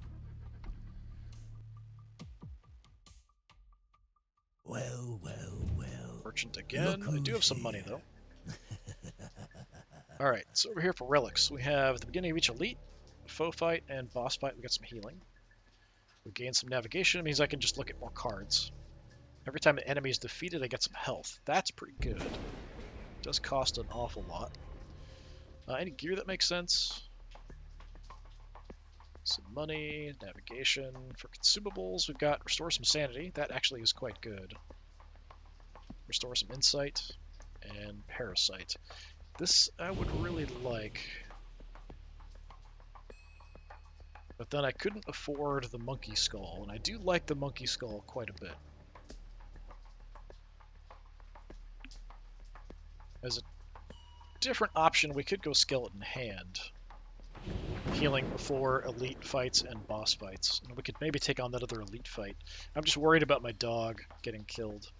Well. Merchant again. Look I do have some who's money, here. though. Alright, so over here for relics, we have at the beginning of each elite, foe fight, and boss fight, we got some healing. We gain some navigation, it means I can just look at more cards. Every time an enemy is defeated, I get some health. That's pretty good. It does cost an awful lot. Any gear that makes sense? Some money, navigation. For consumables, we've got restore some sanity. That actually is quite good. Restore some insight, and parasite. This I would really like. But then I couldn't afford the monkey skull, and I do like the monkey skull quite a bit. As a different option, we could go skeleton hand. Healing before elite fights and boss fights. And we could maybe take on that other elite fight. I'm just worried about my dog getting killed.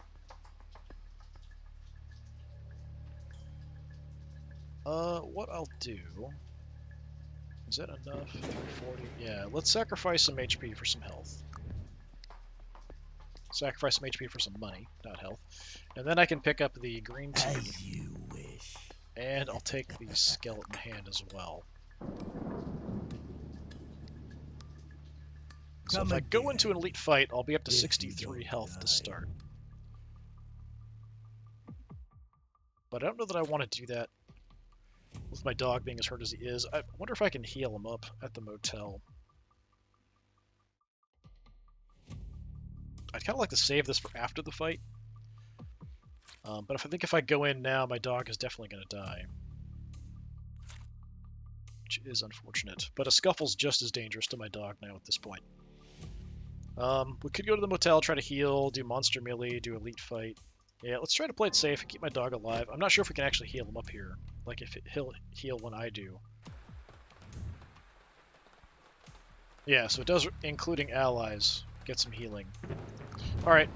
What I'll do... Is that enough? 340? Yeah, let's sacrifice some HP for some health. Sacrifice some HP for some money, not health. And then I can pick up the green tea. As you wish. And I'll take the skeleton hand as well. So if I go into an elite fight, I'll be up to 63 health to start. But I don't know that I want to do that with my dog being as hurt as he is. I wonder if I can heal him up at the motel. I'd kind of like to save this for after the fight. But I think if I go in now, my dog is definitely going to die. Which is unfortunate. But a scuffle's just as dangerous to my dog now at this point. We could go to the motel, try to heal, do monster melee, do elite fight. Yeah, let's try to play it safe and keep my dog alive. I'm not sure if we can actually heal him up here. Like if he'll heal when I do. Yeah, so it does, including allies, get some healing. Alright.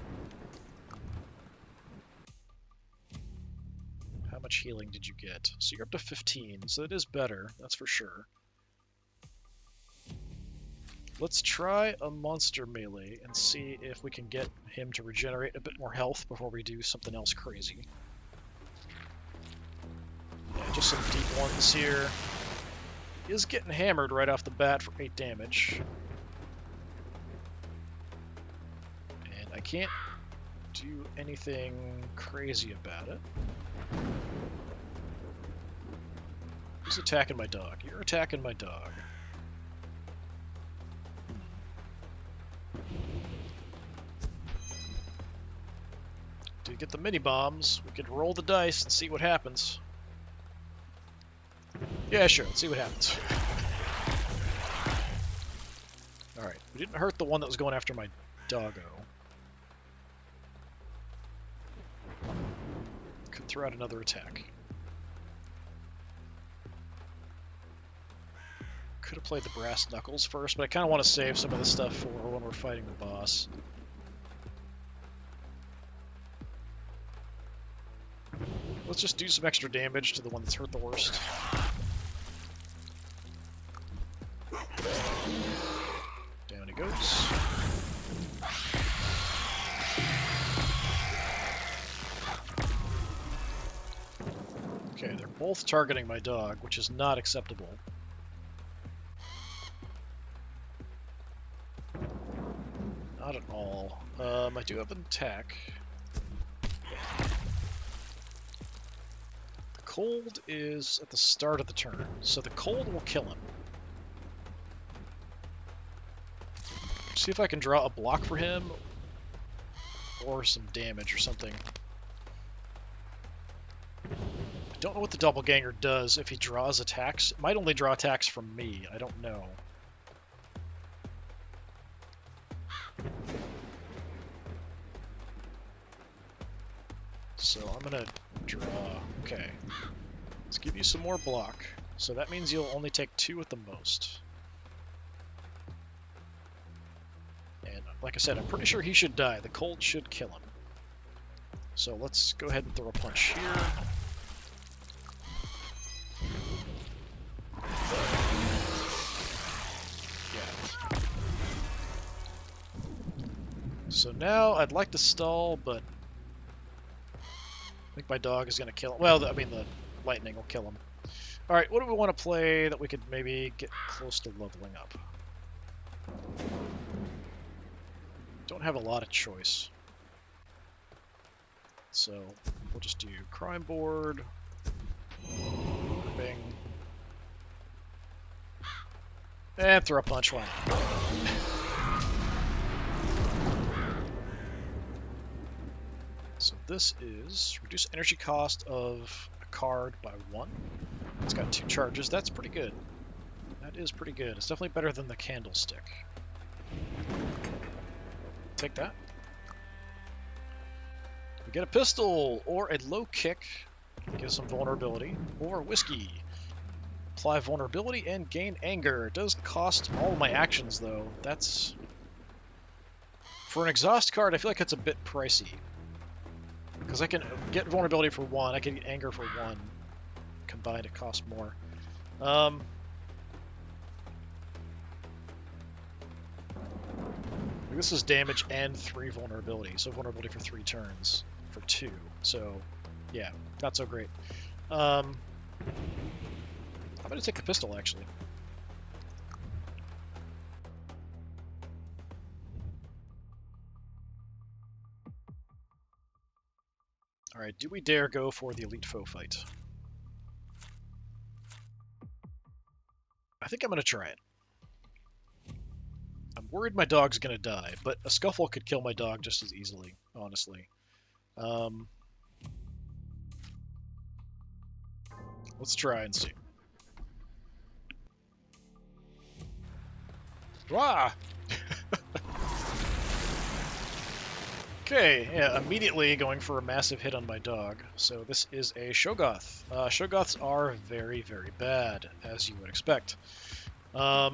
How much healing did you get? So you're up to 15, so it is better, that's for sure. Let's try a monster melee and see if we can get him to regenerate a bit more health before we do something else crazy. Yeah, just some deep ones here. He is getting hammered right off the bat for 8 damage. And I can't do anything crazy about it. Who's attacking my dog? You're attacking my dog. To get the mini bombs, we could roll the dice and see what happens. Yeah, sure, let's see what happens. Alright, we didn't hurt the one that was going after my doggo. Could throw out another attack. Could have played the brass knuckles first, but I kind of want to save some of the stuff for when we're fighting the boss. Let's just do some extra damage to the one that's hurt the worst. both targeting my dog, which is not acceptable. Not at all. I do have an attack. The cold is at the start of the turn, so the cold will kill him. See if I can draw a block for him, or some damage or something. I don't know what the doppelganger does if he draws attacks. It might only draw attacks from me. I don't know. So I'm gonna draw. Okay. Let's give you some more block. So that means you'll only take 2 at the most. And like I said, I'm pretty sure he should die. The cold should kill him. So let's go ahead and throw a punch here. Yeah. So now I'd like to stall, but I think my dog is going to kill him. Well, I mean, the lightning will kill him. All right, what do we want to play that we could maybe get close to leveling up? Don't have a lot of choice. So we'll just do crime board, bing, and throw a punch one. So this is reduce energy cost of a card by 1. It's got 2 charges. That's pretty good. That is pretty good. It's definitely better than the candlestick. Take that. We get a pistol, or a low kick, gives some vulnerability, or whiskey. Apply vulnerability and gain anger. It does cost all of my actions, though. That's... For an exhaust card, I feel like it's a bit pricey. Because I can get vulnerability for 1, I can get anger for 1. Combined, it costs more. This is damage and 3 vulnerability, so vulnerability for 3 turns for 2. So, yeah, not so great. I'm going to take the pistol, actually. Alright, do we dare go for the elite foe fight? I think I'm going to try it. I'm worried my dog's going to die, but a scuffle could kill my dog just as easily, honestly. Let's try and see. Wah! Okay, yeah, immediately going for a massive hit on my dog. So this is a Shoggoth. Shoggoths are very, very bad, as you would expect. I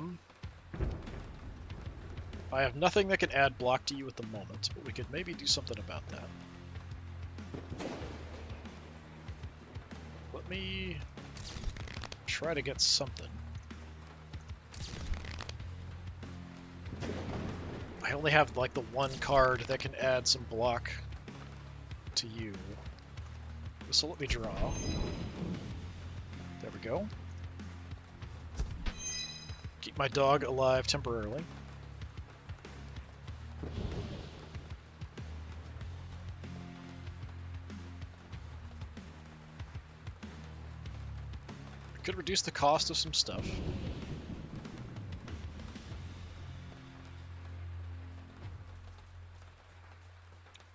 have nothing that can add block to you at the moment, but we could maybe do something about that. Let me try to get something. I only have like the 1 card that can add some block to you. This will let me draw. There we go. Keep my dog alive temporarily. Could reduce the cost of some stuff.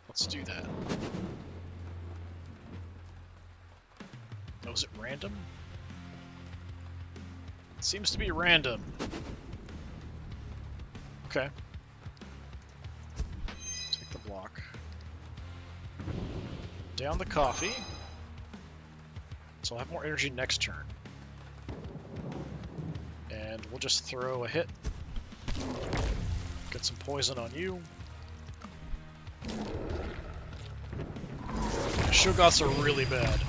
Let's do that. Oh, is it random? It seems to be random. Okay. Take the block. Down the coffee. So I'll have more energy next turn. And we'll just throw a hit. Get some poison on you. Shoggoths are really bad.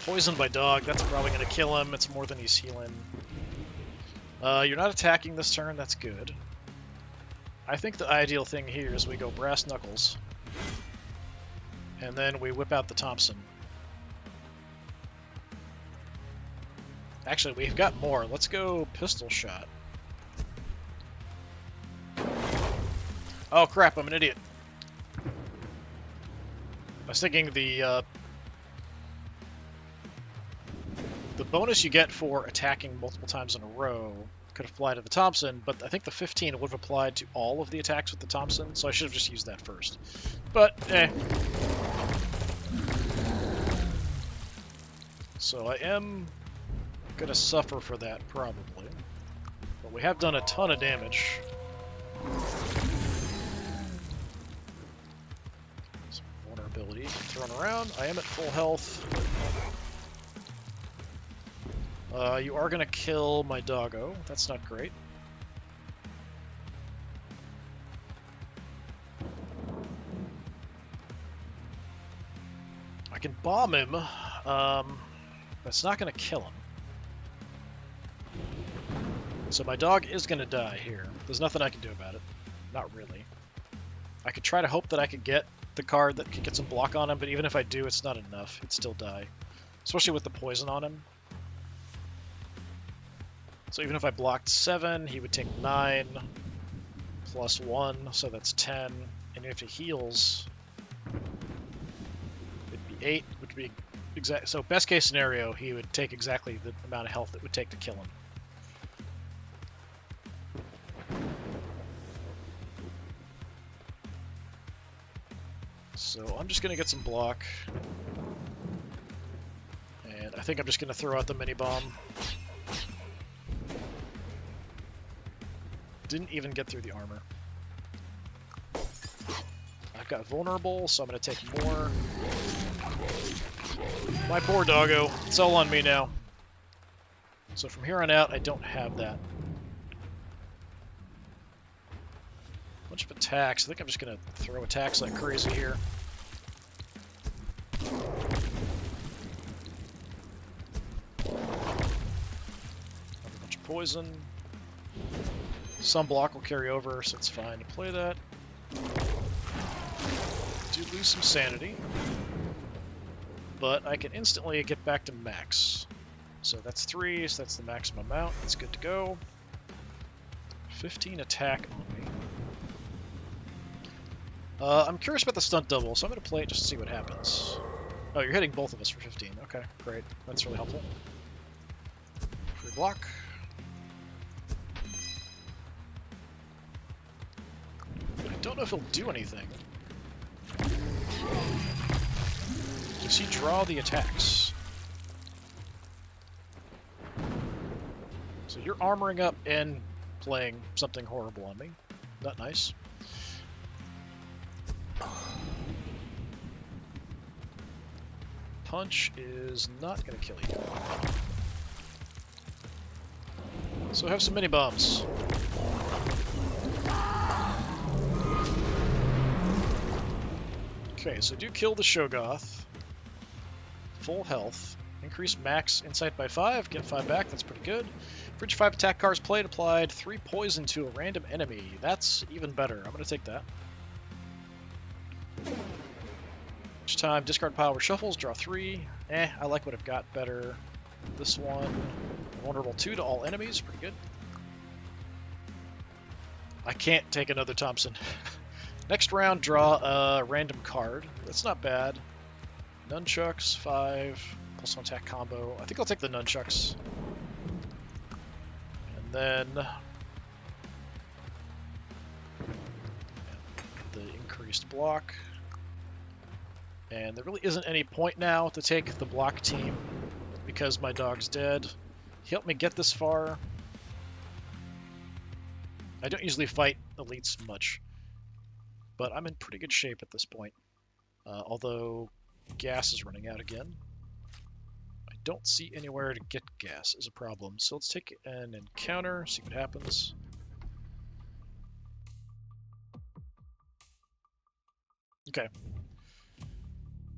Poisoned by dog, that's probably going to kill him. It's more than he's healing. You're not attacking this turn, that's good. I think the ideal thing here is we go brass knuckles. And then we whip out the Thompson. Actually, we've got more. Let's go pistol shot. Oh crap, I'm an idiot. I was thinking the bonus you get for attacking multiple times in a row could apply to the Thompson, but I think the 15 would have applied to all of the attacks with the Thompson, so I should have just used that first. But, So I am going to suffer for that, probably. But we have done a ton of damage. Some vulnerability thrown around. I am at full health. You are going to kill my doggo. That's not great. I can bomb him. That's not going to kill him. So my dog is going to die here. There's nothing I can do about it. Not really. I could try to hope that I could get the card that could get some block on him, but even if I do, it's not enough. He'd still die. Especially with the poison on him. So even if I blocked 7, he would take 9 plus 1, so that's 10. And if he heals, it'd be 8, which would be exact. So best case scenario, he would take exactly the amount of health it would take to kill him. So I'm just going to get some block. And I think I'm just going to throw out the mini-bomb. Didn't even get through the armor. I've got vulnerable, so I'm going to take more. My poor doggo. It's all on me now. So from here on out, I don't have that. Bunch of attacks. I think I'm just going to throw attacks like crazy here. A bunch of poison. Some block will carry over, so it's fine to play that. Do lose some sanity. But I can instantly get back to max. So that's 3, so that's the maximum amount. That's good to go. 15 attack on me. I'm curious about the stunt double, so I'm going to play it just to see what happens. Oh, you're hitting both of us for 15. Okay, great. That's really helpful. Free block. I don't know if he'll do anything. Does he draw the attacks? So you're armoring up and playing something horrible on me. Not nice. Punch is not going to kill you. So have some mini bombs. Okay, so do kill the Shoggoth. Full health. Increase max insight by 5. Get 5 back. That's pretty good. For each 5 attack cards played, applied 3 poison to a random enemy. That's even better. I'm going to take that. Each time discard pile reshuffles, draw 3. I like what I've got better. This one. Vulnerable 2 to all enemies. Pretty good. I can't take another Thompson. Next round, draw a random card. That's not bad. Nunchucks, 5, plus 1 attack combo. I think I'll take the nunchucks. And then the increased block. And there really isn't any point now to take the block team because my dog's dead. He helped me get this far. I don't usually fight elites much, but I'm in pretty good shape at this point. Although gas is running out again. I don't see anywhere to get gas is a problem. So let's take an encounter, see what happens. Okay.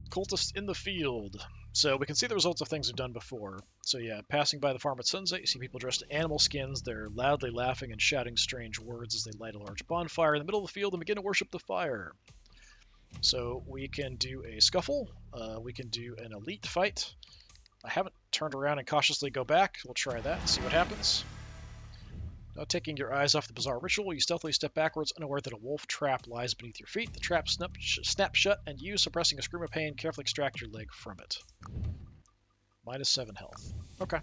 Cultist in the field. So we can see the results of things we've done before. So yeah, passing by the farm at sunset, you see people dressed in animal skins. They're loudly laughing and shouting strange words as they light a large bonfire in the middle of the field and begin to worship the fire. So we can do a scuffle. We can do an elite fight. I haven't turned around and cautiously go back. We'll try that and see what happens. Not taking your eyes off the bizarre ritual, you stealthily step backwards, unaware that a wolf trap lies beneath your feet. The trap snaps shut, and you, suppressing a scream of pain, carefully extract your leg from it. -7 health. Okay.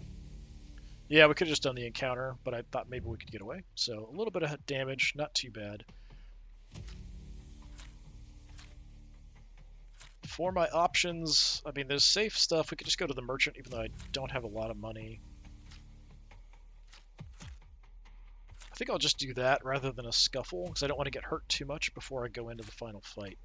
Yeah, we could have just done the encounter, but I thought maybe we could get away. So a little bit of damage, not too bad. For my options, I mean, there's safe stuff. We could just go to the merchant, even though I don't have a lot of money. I think I'll just do that rather than a scuffle, because I don't want to get hurt too much before I go into the final fight.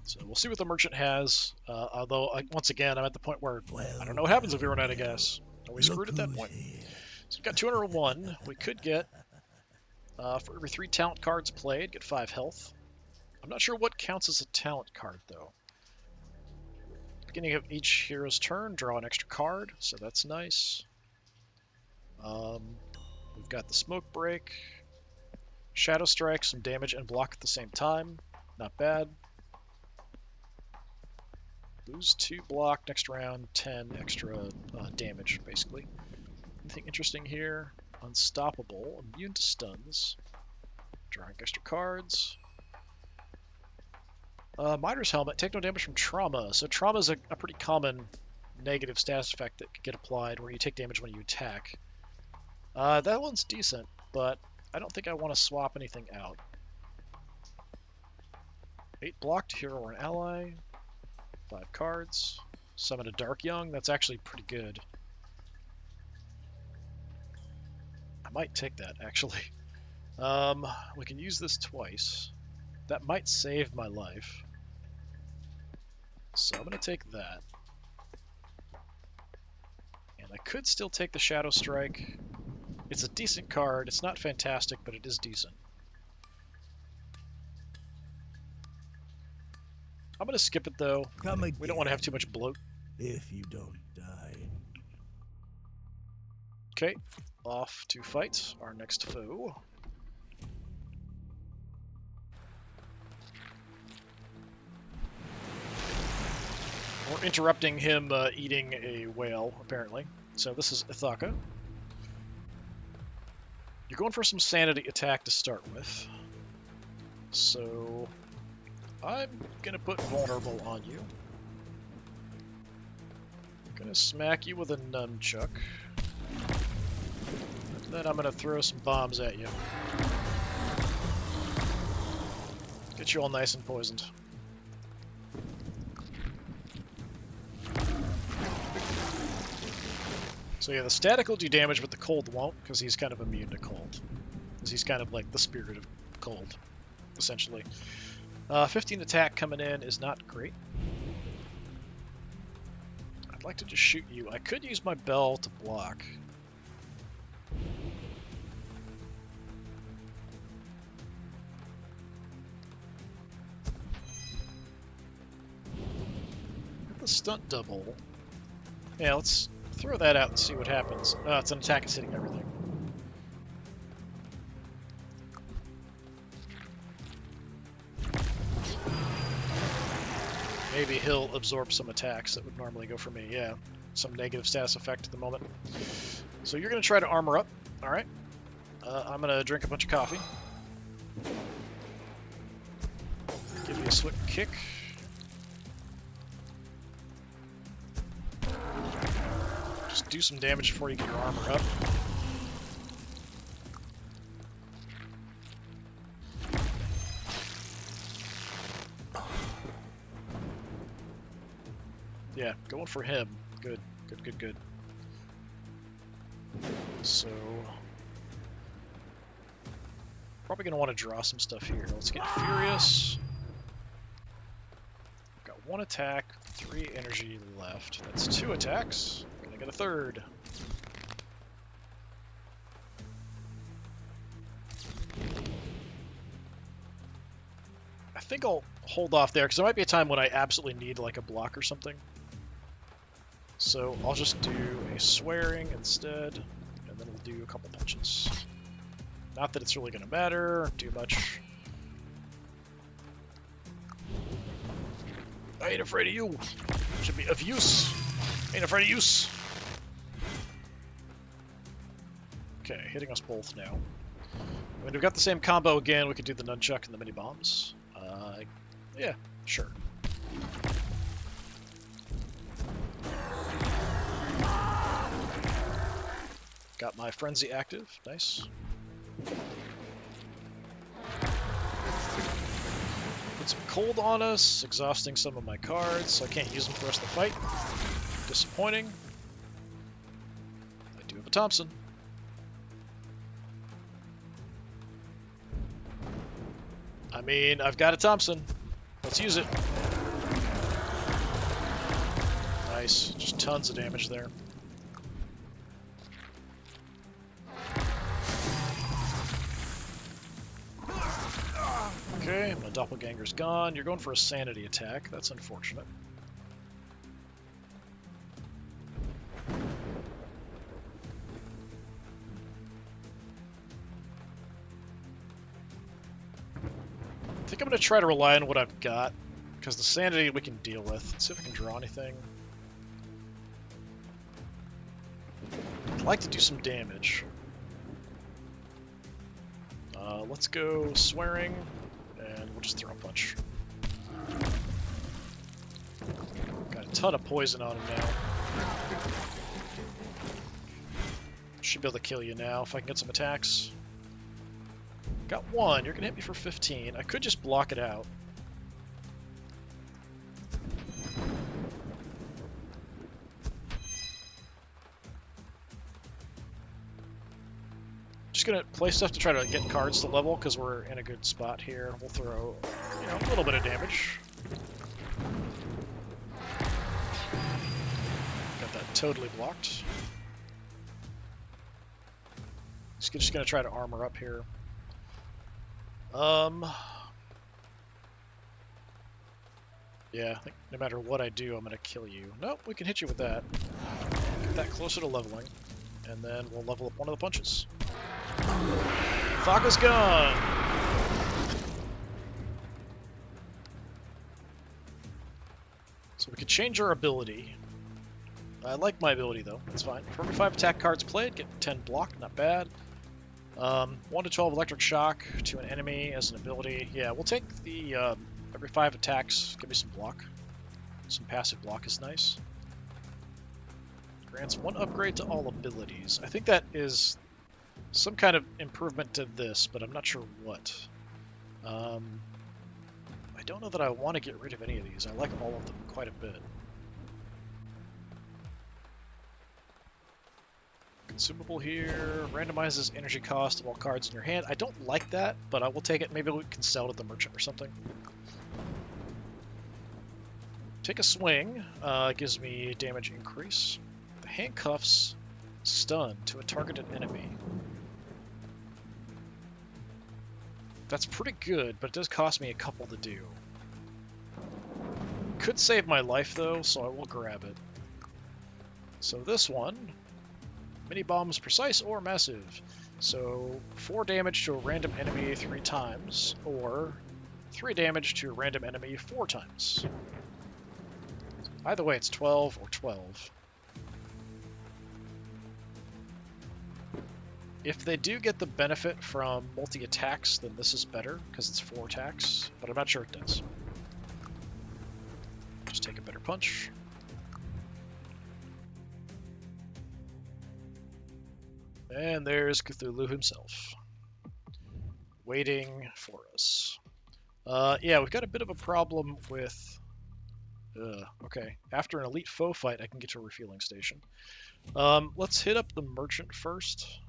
So we'll see what the merchant has, although, once again, I'm at the point where I don't know what happens if we run out of gas. Are we screwed at that point? So we've got 201. We could get, for every 3 talent cards played, get 5 health. I'm not sure what counts as a talent card, though. Beginning of each hero's turn, draw an extra card, so that's nice. We've got the Smoke Break, Shadow Strike, some damage and block at the same time. Not bad. Lose 2 block, next round 10 extra damage, basically. Anything interesting here? Unstoppable, immune to stuns. Drawing extra cards. Miner's Helmet, take no damage from trauma. So trauma is a pretty common negative status effect that can get applied where you take damage when you attack. That one's decent, but I don't think I want to swap anything out. 8 blocked, hero or an ally. 5 cards. Summon a Dark Young, that's actually pretty good. I might take that, actually. We can use this twice. That might save my life. So I'm going to take that. And I could still take the Shadow Strike. It's a decent card. It's not fantastic, but it is decent. I'm going to skip it, though. We don't want to have too much bloat. If you don't die. Okay, off to fight our next foe. We're interrupting him eating a whale, apparently. So this is Ithaka. You're going for some sanity attack to start with. So I'm gonna put vulnerable on you. Gonna smack you with a nunchuck. Then I'm gonna throw some bombs at you. Get you all nice and poisoned. So yeah, the static will do damage, but the cold won't, because he's kind of immune to cold. Because he's kind of like the spirit of cold, essentially. 15 attack coming in is not great. I'd like to just shoot you. I could use my bell to block. Get the stunt double. Yeah, let's throw that out and see what happens. It's an attack, it's hitting everything. Maybe he'll absorb some attacks that would normally go for me. Yeah, some negative status effect at the moment. So you're going to try to armor up. All right. I'm going to drink a bunch of coffee. Give you a swift kick. Just do some damage before you get your armor up. Yeah, going for him. Good, good, good, good. So, probably going to want to draw some stuff here. Let's get Furious. Got 1 attack, 3 energy left. That's 2 attacks. Gonna get a 3rd. I think I'll hold off there, because there might be a time when I absolutely need like a block or something. So I'll just do a swearing instead, and then we'll do a couple punches. Not that it's really going to matter too much. I ain't afraid of you. Should be of use. Ain't afraid of use. Okay, hitting us both now. When we've got the same combo again, we could do the nunchuck and the mini bombs. Yeah, sure. Got my frenzy active. Nice. Put some cold on us, exhausting some of my cards, so I can't use them for the rest of the fight. Disappointing. I do have a Thompson. I mean, I've got a Thompson. Let's use it. Nice. Just tons of damage there. Okay, my doppelganger's gone. You're going for a sanity attack. That's unfortunate. I think I'm going to try to rely on what I've got, because the sanity we can deal with. Let's see if I can draw anything. I'd like to do some damage. Let's go swearing, and we'll just throw a punch. Got a ton of poison on him now. Should be able to kill you now if I can get some attacks. Got one. You're going to hit me for 15. I could just block it out. Just going to play stuff to try to get cards to level because we're in a good spot here. We'll throw, you know, a little bit of damage. Got that totally blocked. Just going to try to armor up here. Yeah, I think no matter what I do, I'm going to kill you. Nope, we can hit you with that. Get that closer to leveling, and then we'll level up one of the punches. Thaka's gone! So we could change our ability. I like my ability, though. That's fine. For every 5 attack cards played, get 10 block. Not bad. 1 to 12 electric shock to an enemy as an ability. Yeah, we'll take the every 5 attacks. Give me some block. Some passive block is nice. Grants 1 upgrade to all abilities. I think that is some kind of improvement to this, but I'm not sure what. I don't know that I want to get rid of any of these. I like all of them quite a bit. Consumable here, randomizes energy cost of all cards in your hand. I don't like that, but I will take it. Maybe we can sell it at the merchant or something. Take a swing, gives me damage increase. The handcuffs stun to a targeted enemy. That's pretty good, but it does cost me a couple to do. Could save my life though, so I will grab it. So this one, mini bombs precise or massive. So 4 damage to a random enemy 3 times, or 3 damage to a random enemy 4 times. Either way, it's 12 or 12. If they do get the benefit from multi-attacks, then this is better, because it's 4 attacks, but I'm not sure it does. Just take a better punch. And there's Cthulhu himself, waiting for us. Yeah, we've got a bit of a problem with... okay, after an elite foe fight, I can get to a refueling station. Let's hit up the merchant first.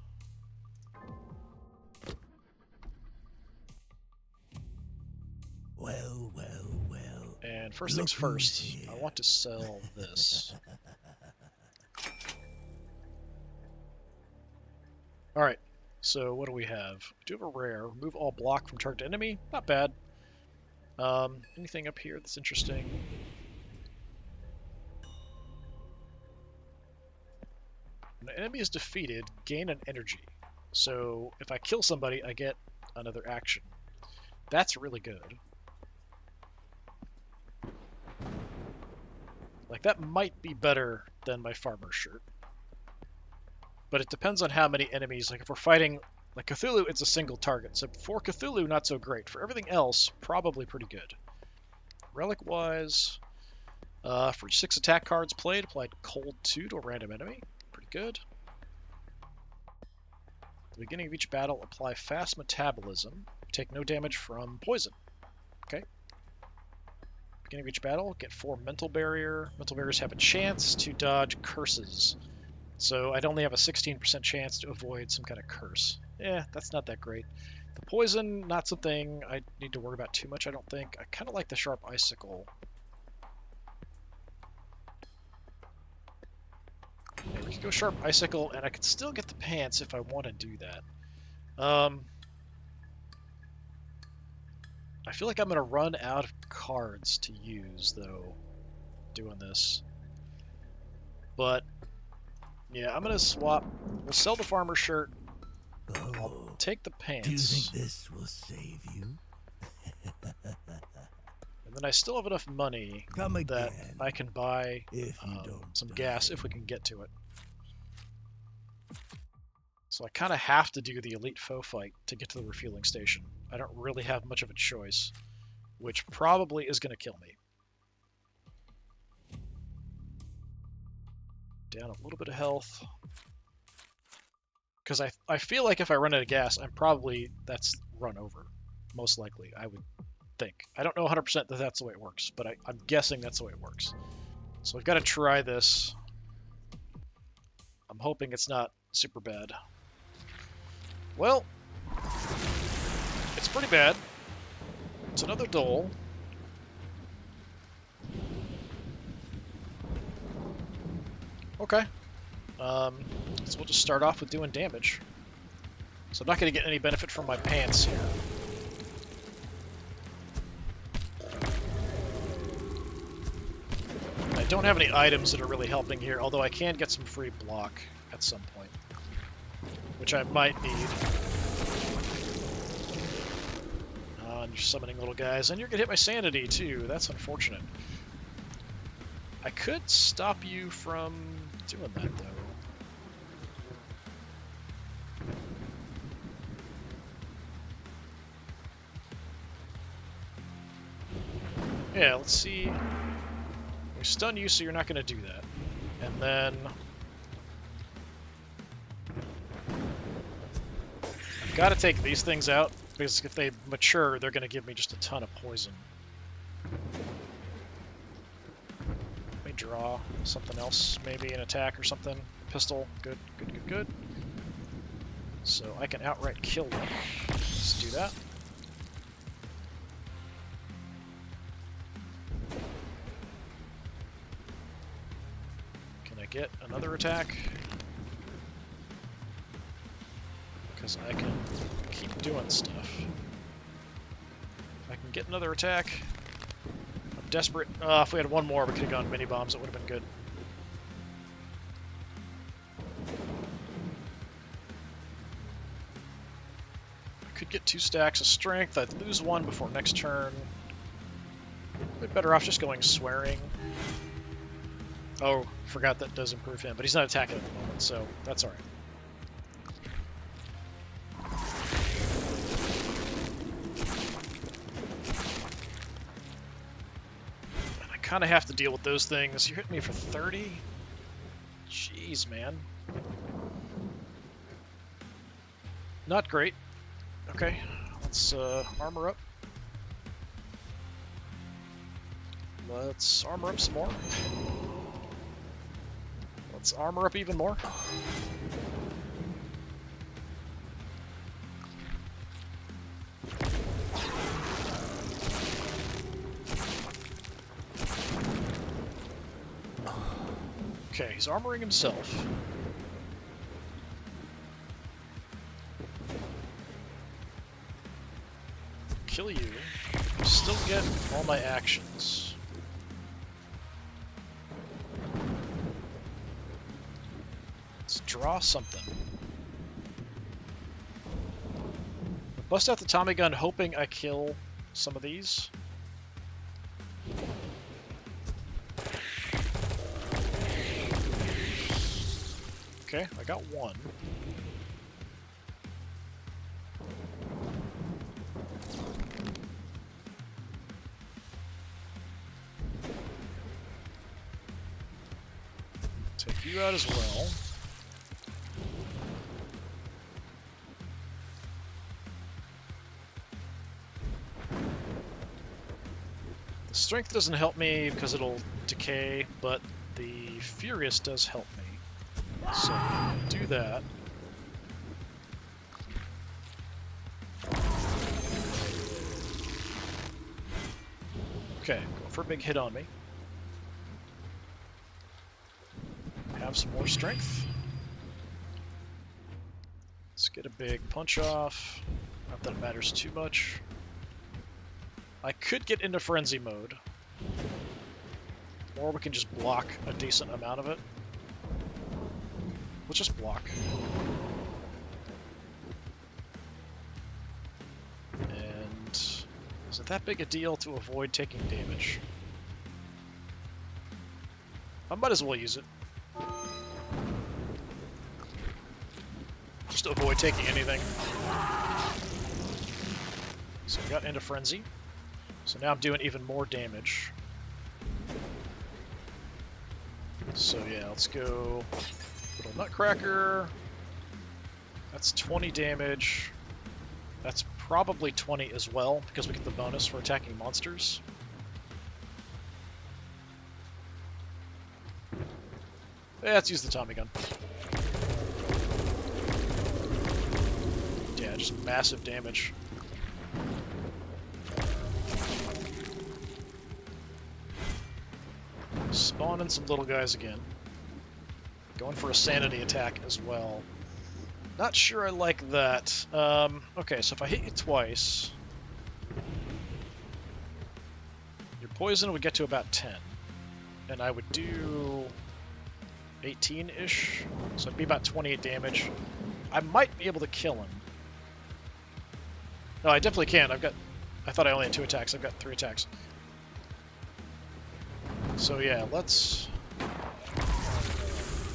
Well, well, well. And first things first, I want to sell this. Alright, so what do we have? We do have a rare. Remove all block from target enemy. Not bad. Anything up here that's interesting? When an enemy is defeated, gain an energy. So if I kill somebody, I get another action. That's really good. Like, that might be better than my farmer's shirt. But it depends on how many enemies. Like, if we're fighting, like Cthulhu, it's a single target. So for Cthulhu, not so great. For everything else, probably pretty good. Relic-wise, for 6 attack cards played, applied Cold 2 to a random enemy. Pretty good. At the beginning of each battle, apply Fast Metabolism. Take no damage from poison. Okay. Beginning of each battle, get 4 Mental Barrier. Mental Barriers have a chance to dodge curses. So I'd only have a 16% chance to avoid some kind of curse. Yeah, that's not that great. The poison, not something I need to worry about too much, I don't think. I kind of like the Sharp Icicle. Yeah, we could go Sharp Icicle, and I could still get the pants if I want to do that. I feel like I'm going to run out of cards to use, though, doing this. But, yeah, I'm going to swap. We'll sell the farmer shirt. I'll take the pants. Do you think this will save you? And then I still have enough money that I can buy some gas if we can get to it. So I kind of have to do the elite foe fight to get to the refueling station. I don't really have much of a choice, which probably is going to kill me. Down a little bit of health. Because I feel like if I run out of gas, that's run over. Most likely, I would think. I don't know 100% that that's the way it works, but I'm guessing that's the way it works. So I've got to try this. I'm hoping it's not super bad. Well, it's pretty bad. It's another dole. Okay. So we'll just start off with doing damage. So I'm not going to get any benefit from my pants here. I don't have any items that are really helping here, although I can get some free block at some point, which I might need. And you're summoning little guys, and you're going to hit my sanity too. That's unfortunate. I could stop you from doing that, though. Yeah, let's see. We stun you, so you're not going to do that. And then I've got to take these things out, because if they mature, they're going to give me just a ton of poison. Let me draw something else, maybe an attack or something. Pistol, good, good, good, good. So I can outright kill them. Let's do that. Get another attack, because I can keep doing stuff. I can get another attack. I'm desperate. If we had one more, we could have gone mini bombs. It would have been good. I could get 2 stacks of strength. I'd lose 1 before next turn. We'd be better off just going swearing. Oh, forgot that does improve him, but he's not attacking at the moment, so that's alright. And I kind of have to deal with those things. You hit me for 30? Jeez, man. Not great. Okay, let's armor up. Let's armor up some more. Let's armor up even more. Okay, he's armoring himself. Kill you. Still get all my actions. Draw something. Bust out the Tommy gun, hoping I kill some of these. Okay, I got one. Take you out as well. The strength doesn't help me because it'll decay, but the Furious does help me. So, do that. Okay, go for a big hit on me. Have some more strength. Let's get a big punch off. Not that it matters too much. I could get into frenzy mode. Or we can just block a decent amount of it. Let's just block. And is it that big a deal to avoid taking damage? I might as well use it. Just to avoid taking anything. So I got into frenzy. So now I'm doing even more damage. So yeah, let's go little Nutcracker. That's 20 damage. That's probably 20 as well, because we get the bonus for attacking monsters. Yeah, let's use the Tommy gun. Yeah, just massive damage. Spawning some little guys again. Going for a sanity attack as well. Not sure I like that. Okay, so if I hit you twice, your poison would get to about 10. And I would do 18-ish, so it'd be about 28 damage. I might be able to kill him. No, I definitely can. I thought I only had 2 attacks. I've got 3 attacks. So yeah, let's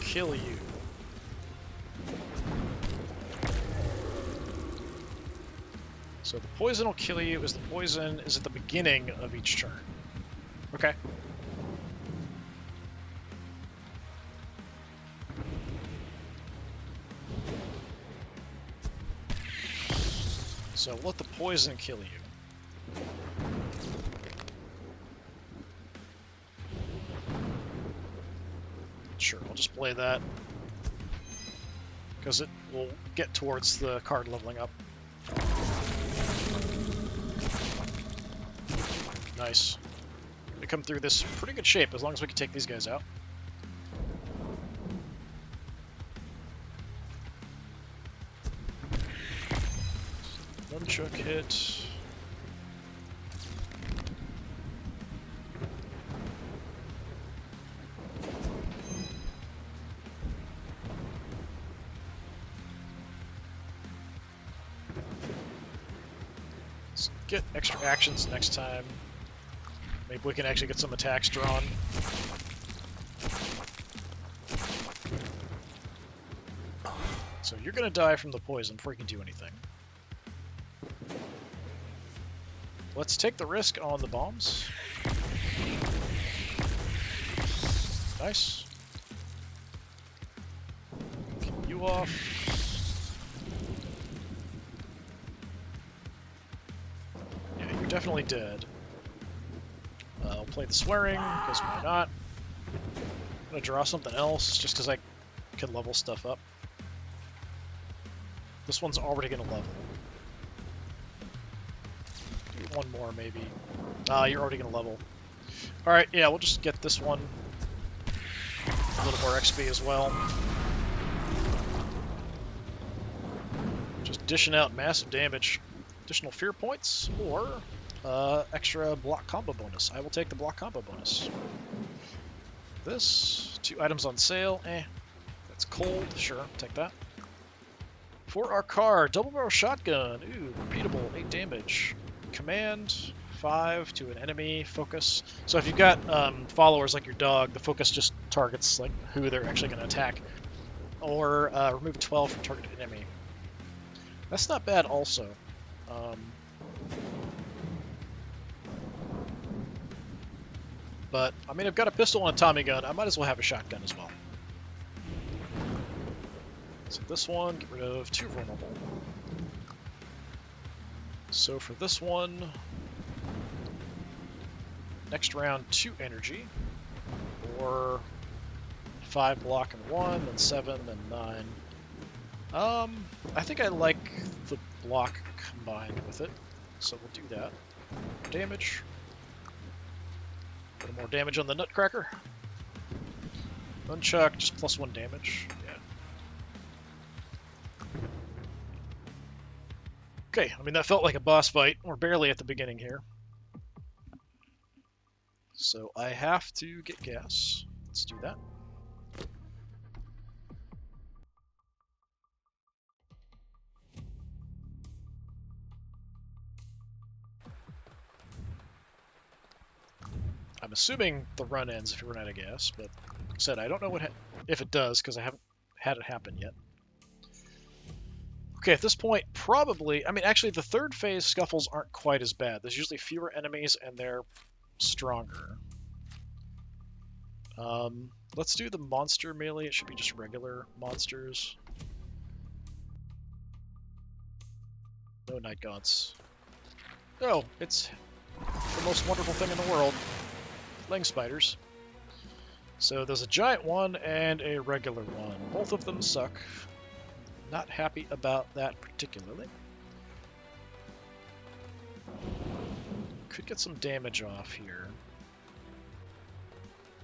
kill you. So the poison will kill you as the poison is at the beginning of each turn. Okay. So let the poison kill you. Sure, I'll just play that. Because it will get towards the card leveling up. Nice. We come through this pretty good shape as long as we can take these guys out. Nunchuck hit. Let's get extra actions next time. Maybe we can actually get some attacks drawn. So you're gonna die from the poison before you can do anything. Let's take the risk on the bombs. Nice. Get you off. Yeah, you're definitely dead. I'll play the swearing, because why not? I'm gonna draw something else, just because I can level stuff up. This one's already gonna level. Do one more, maybe. You're already gonna level. Alright, yeah, we'll just get this one. A little more XP as well. Just dishing out massive damage. Additional fear points, or extra block combo bonus. I will take the block combo bonus. This, 2 items on sale, that's cold, sure, take that. For our car, double barrel shotgun, ooh, repeatable, 8 damage. Command, 5 to an enemy, focus. So if you've got followers like your dog, the focus just targets like who they're actually going to attack. or remove 12 from targeted enemy. That's not bad also. But, I mean, I've got a pistol and a Tommy gun. I might as well have a shotgun as well. So this one, get rid of 2 vulnerable. So for this one, next round 2 energy, or 5 block and 1, then 7, then 9. I think I like the block combined with it, so we'll do that. Damage. A little more damage on the Nutcracker. Nunchuck, just +1 damage. Yeah. Okay, I mean, that felt like a boss fight. We're barely at the beginning here. So I have to get gas. Let's do that. I'm assuming the run ends if you run out of gas, but like I said, I don't know if it does because I haven't had it happen yet. Okay, at this point, probably, I mean, actually, the third phase scuffles aren't quite as bad. There's usually fewer enemies and they're stronger. Let's do the monster melee. It should be just regular monsters. No night gaunts. Oh, it's the most wonderful thing in the world. Ling spiders. So there's a giant one and a regular one. Both of them suck. Not happy about that particularly. Could get some damage off here.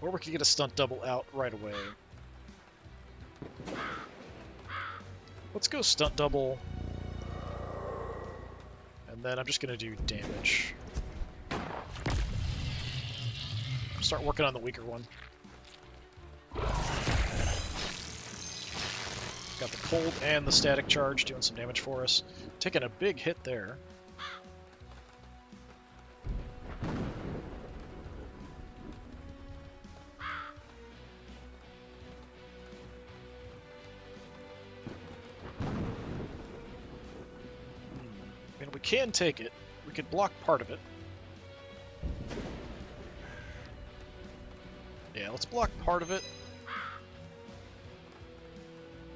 Or we could get a stunt double out right away. Let's go stunt double. And then I'm just going to do damage. Start working on the weaker one. Got the cold and the static charge doing some damage for us. Taking a big hit there. And we can take it. We could block part of it. Yeah, let's block part of it.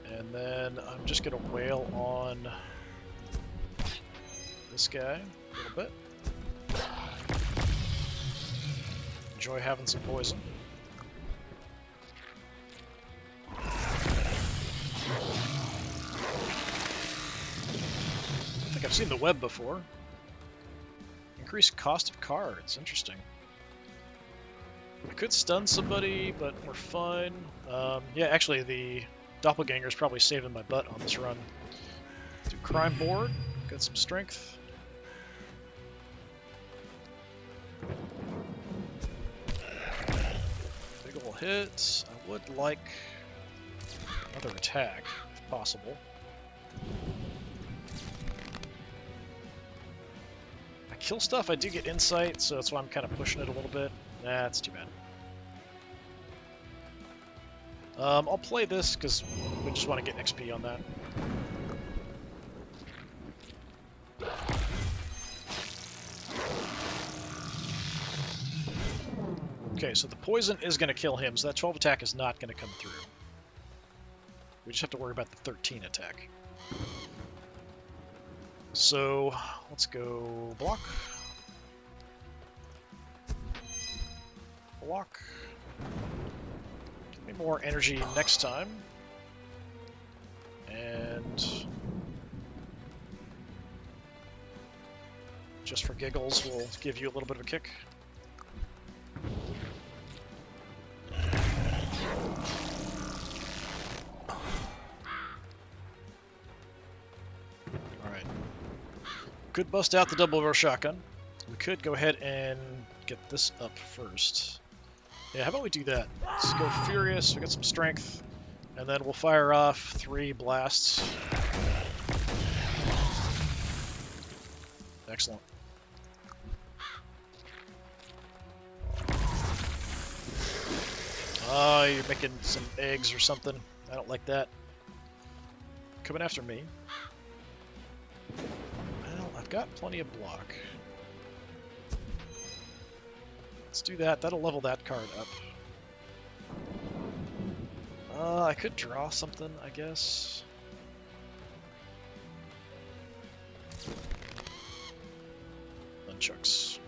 And then I'm just going to wail on this guy a little bit. Enjoy having some poison. I think I've seen the web before. Increased cost of cards. Interesting. I could stun somebody, but we're fine. Yeah, actually, the Doppelganger is probably saving my butt on this run. Do crime board, got some strength. Big ol' hit. I would like another attack, if possible. I kill stuff, I do get insight, so that's why I'm kind of pushing it a little bit. Nah, that's too bad. I'll play this because we just want to get XP on that. Okay, so the poison is going to kill him, so that 12 attack is not going to come through. We just have to worry about the 13 attack. So, let's go block. Block. Give me more energy next time. And just for giggles, we'll give you a little bit of a kick. Alright. Could bust out the double barrel shotgun. We could go ahead and get this up first. Yeah, how about we do that? Let's go Furious, we got some strength, and then we'll fire off 3 blasts. Excellent. Oh, you're making some eggs or something. I don't like that. coming after me. Well, I've got plenty of block. Let's do that. That'll level that card up. I could draw something, I guess. Nunchucks.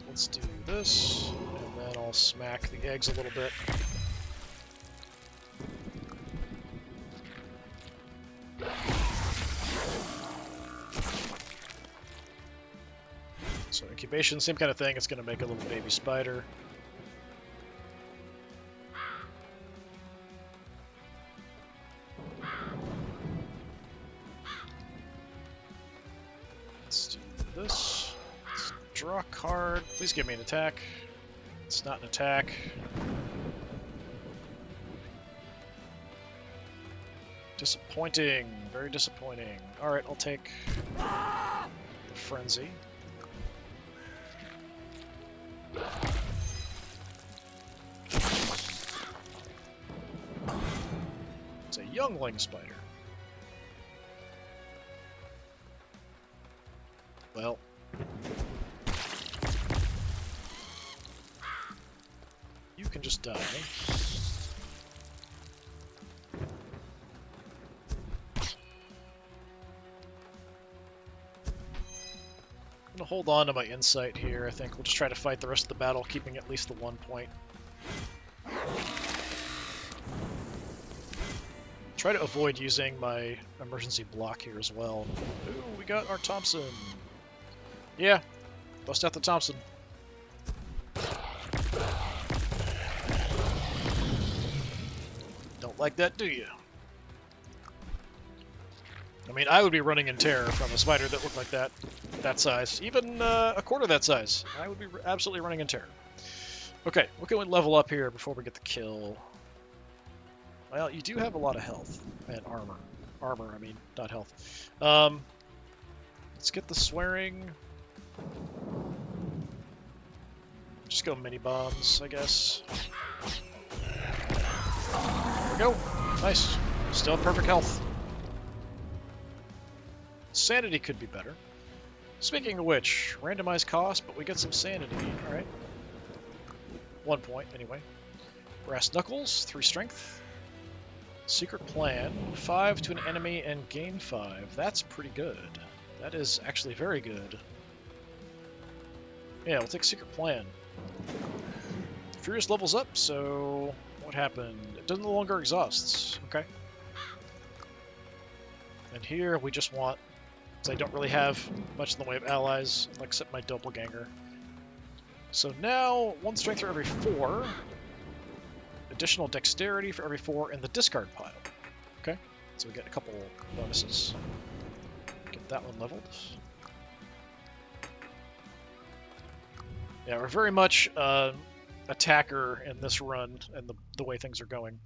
Let's do this, and then I'll smack the eggs a little bit. So incubation, same kind of thing. It's going to make a little baby spider. Let's do this. Let's draw a card. Please give me an attack. It's not an attack. Disappointing. Very disappointing. Alright, I'll take the Frenzy. It's a youngling spider. Well. You can just die. I'm gonna hold on to my insight here. I think we'll just try to fight the rest of the battle, keeping at least the 1 point. Try to avoid using my emergency block here as well. Ooh, we got our Thompson. Yeah, bust out the Thompson. Don't like that, do you? I mean, I would be running in terror from a spider that looked like that size. Even a quarter that size. I would be absolutely running in terror. Okay, what can we level up here before we get the kill? Well, you do have a lot of health and armor. Armor, I mean, not health. Let's get the swearing. Just go mini bombs, I guess. There we go. Nice. Still perfect health. Sanity could be better. Speaking of which, randomized cost, but we get some sanity. Alright. 1 point, anyway. Brass Knuckles, 3 strength. Secret Plan, 5 to an enemy and gain 5. That's pretty good. That is actually very good. Yeah, we'll take Secret Plan. Furious levels up, so what happened? It no longer exhausts. Okay. And here we just want, because I don't really have much in the way of allies, except my doppelganger. So now, 1 strength for every 4. Additional dexterity for every 4 in the discard pile. Okay, so we get a couple bonuses. Get that one leveled. Yeah, we're very much attacker in this run and the way things are going.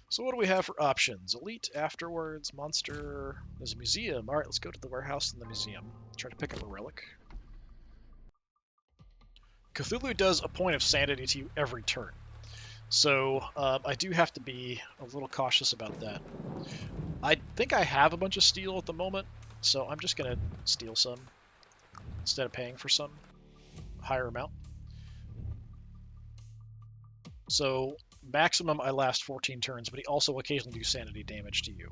So what do we have for options? Elite, afterwards, monster, there's a museum. Alright, let's go to the warehouse and the museum. Try to pick up a relic. Cthulhu does a point of sanity to you every turn. So I do have to be a little cautious about that. I think I have a bunch of steel at the moment, so I'm just going to steal some instead of paying for some higher amount. So maximum I last 14 turns, but he also occasionally do sanity damage to you.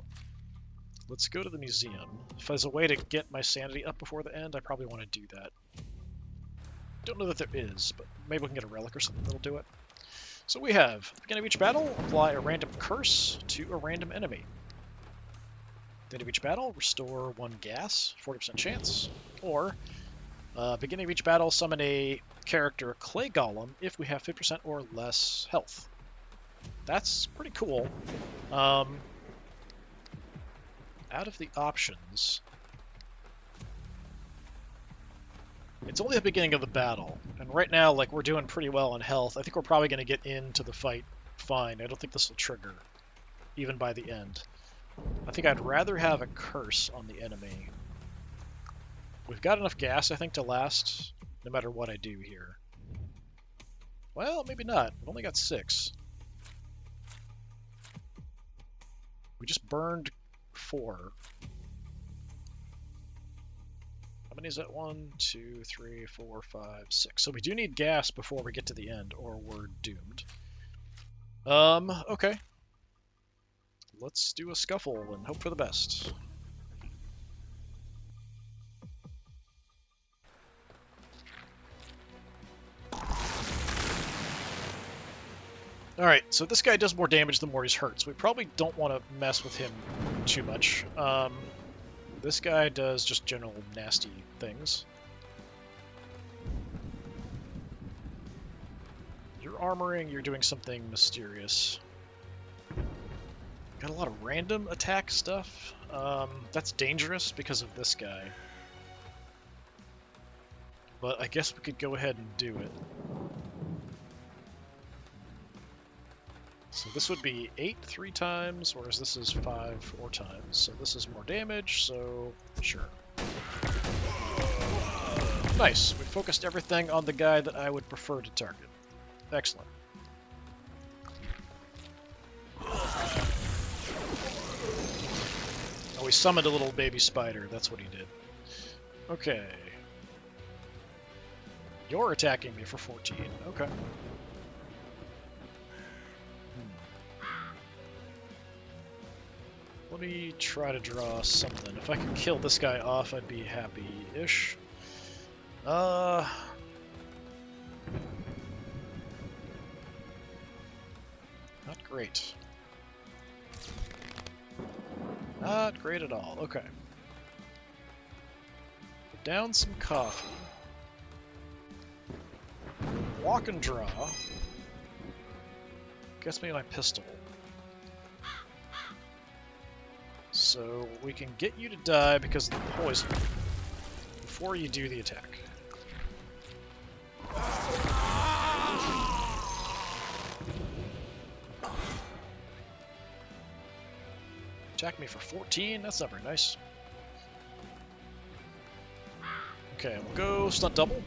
Let's go to the museum. If there's a way to get my sanity up before the end, I probably want to do that. Don't know that there is, but maybe we can get a relic or something that'll do it. So we have, at the beginning of each battle, apply a random curse to a random enemy. At the end of each battle, restore 1 gas, 40% chance. Or, beginning of each battle, summon a character Clay Golem if we have 50% or less health. That's pretty cool. Out of the options, it's only the beginning of the battle, and right now, like, we're doing pretty well on health. I think we're probably going to get into the fight fine. I don't think this will trigger, even by the end. I think I'd rather have a curse on the enemy. We've got enough gas, I think, to last, no matter what I do here. Well, maybe not. We've only got 6. We just burned 4. How many is that? 1, 2, 3, 4, 5, 6. So we do need gas before we get to the end, or we're doomed. Okay. Let's do a scuffle and hope for the best. Alright, so this guy does more damage the more he's hurt, so we probably don't want to mess with him too much. This guy does just general nasty things. You're armoring, you're doing something mysterious. Got a lot of random attack stuff. That's dangerous because of this guy. But I guess we could go ahead and do it. So this would be 8 3 times, whereas this is 5 4 times. So this is more damage, so sure. Nice. We focused everything on the guy that I would prefer to target. Excellent. Oh, he summoned a little baby spider. That's what he did. Okay. You're attacking me for 14. Okay. Let me try to draw something. If I could kill this guy off, I'd be happy-ish. Not great. Not great at all. Okay. Put down some coffee. Walk and draw. Gets me my pistol. So we can get you to die because of the poison before you do the attack. Attack me for 14? That's not very nice. Okay, we'll go stunt double.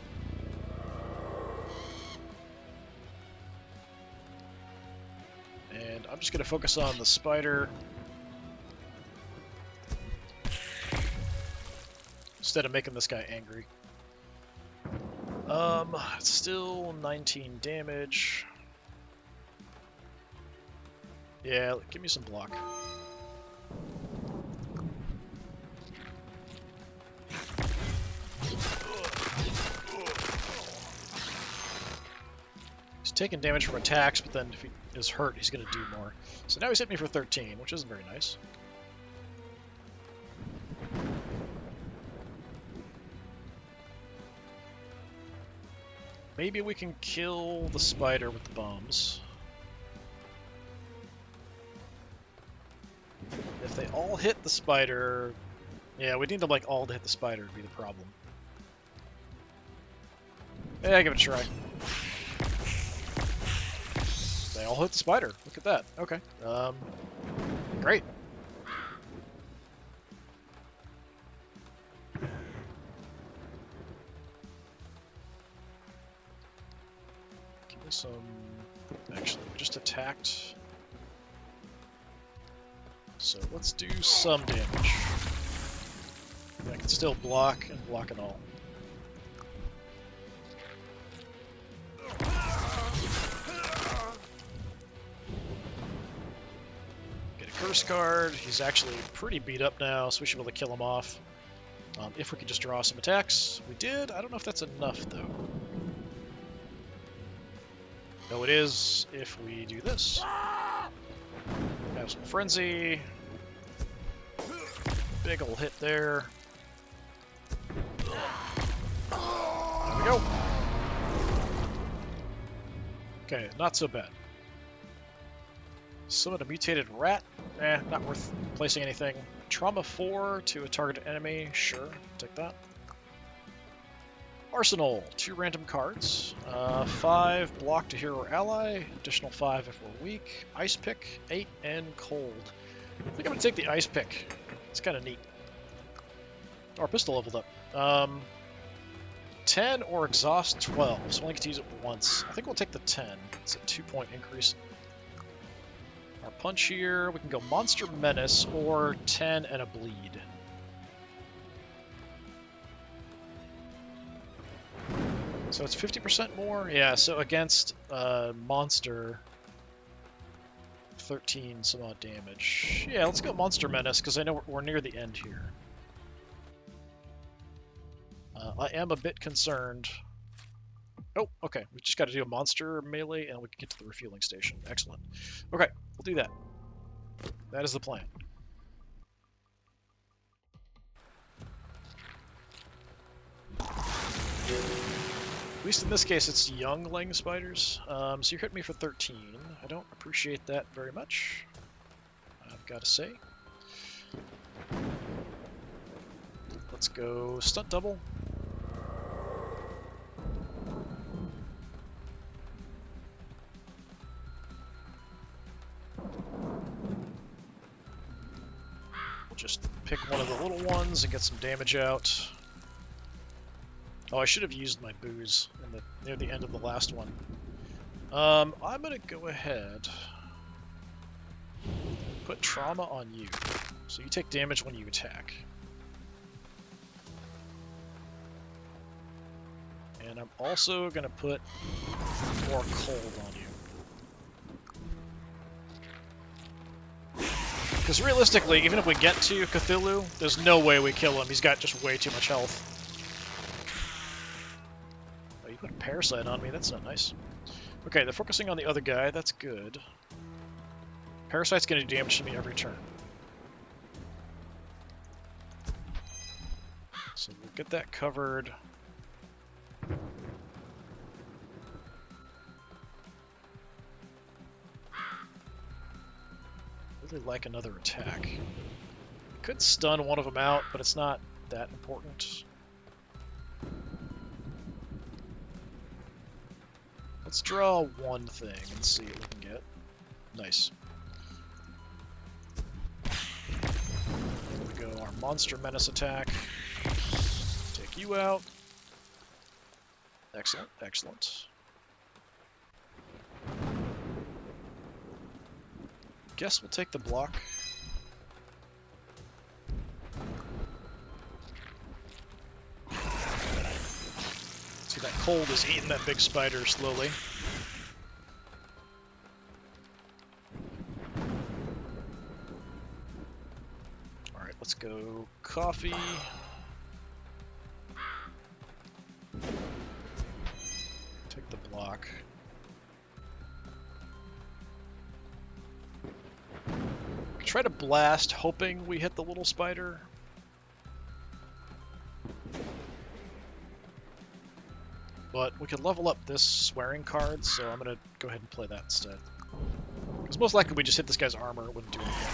And I'm just going to focus on the spider instead of making this guy angry. It's still 19 damage. Yeah, give me some block. He's taking damage from attacks, but then if he is hurt, he's going to do more. So now he's hit me for 13, which isn't very nice. Maybe we can kill the spider with the bombs. If they all hit the spider... Yeah, we need them like all to hit the spider to be the problem. Yeah, give it a try. They all hit the spider. Look at that. Okay. Great. Give me some... Actually, we just attacked. So let's do some damage. I can still block and block it all. Get a curse card. He's actually pretty beat up now, so we should be able to kill him off. If we could just draw some attacks. We did. I don't know if that's enough, though. No, it is if we do this. Have some frenzy. Big ol' hit there. There we go. Okay, not so bad. Summon a mutated rat. Not worth placing anything. Trauma 4 to a target enemy. Sure, take that. Arsenal, 2 random cards. 5 block to hero or ally. Additional 5 if we're weak. Ice pick, 8, and cold. I think I'm gonna take the ice pick. It's kind of neat. Our pistol leveled up. 10 or exhaust 12, so we only get to use it once. I think we'll take the 10. It's a 2-point increase. Our punch here, we can go Monster Menace or 10 and a bleed. So it's 50% more? Yeah, so against Monster, 13 some odd damage. Yeah, let's go Monster Menace, because I know we're near the end here. I am a bit concerned. Oh, okay. We just got to do a monster melee, and we can get to the refueling station. Excellent. Okay, we'll do that. That is the plan. At least in this case, it's youngling spiders. So you hit me for 13. I don't appreciate that very much, I've got to say. Let's go stunt double. We'll just pick one of the little ones and get some damage out. Oh, I should have used my booze near the end of the last one. I'm gonna go ahead and put trauma on you, so you take damage when you attack. And I'm also gonna put more cold on you. Because realistically, even if we get to Cthulhu, there's no way we kill him. He's got just way too much health. You put a parasite on me, that's not nice. Okay, they're focusing on the other guy, that's good. Parasite's gonna do damage to me every turn. So we'll get that covered. Really like another attack. Could stun one of them out, but it's not that important. Let's draw one thing and see what we can get. Nice. There we go, our Monster Menace attack. Take you out. Excellent, excellent. Guess we'll take the block. See, that cold is eating that big spider slowly. Alright, let's go coffee. Take the block. Try to blast, hoping we hit the little spider. But we could level up this swearing card, so I'm going to go ahead and play that instead. Because most likely we just hit this guy's armor, it wouldn't do anything.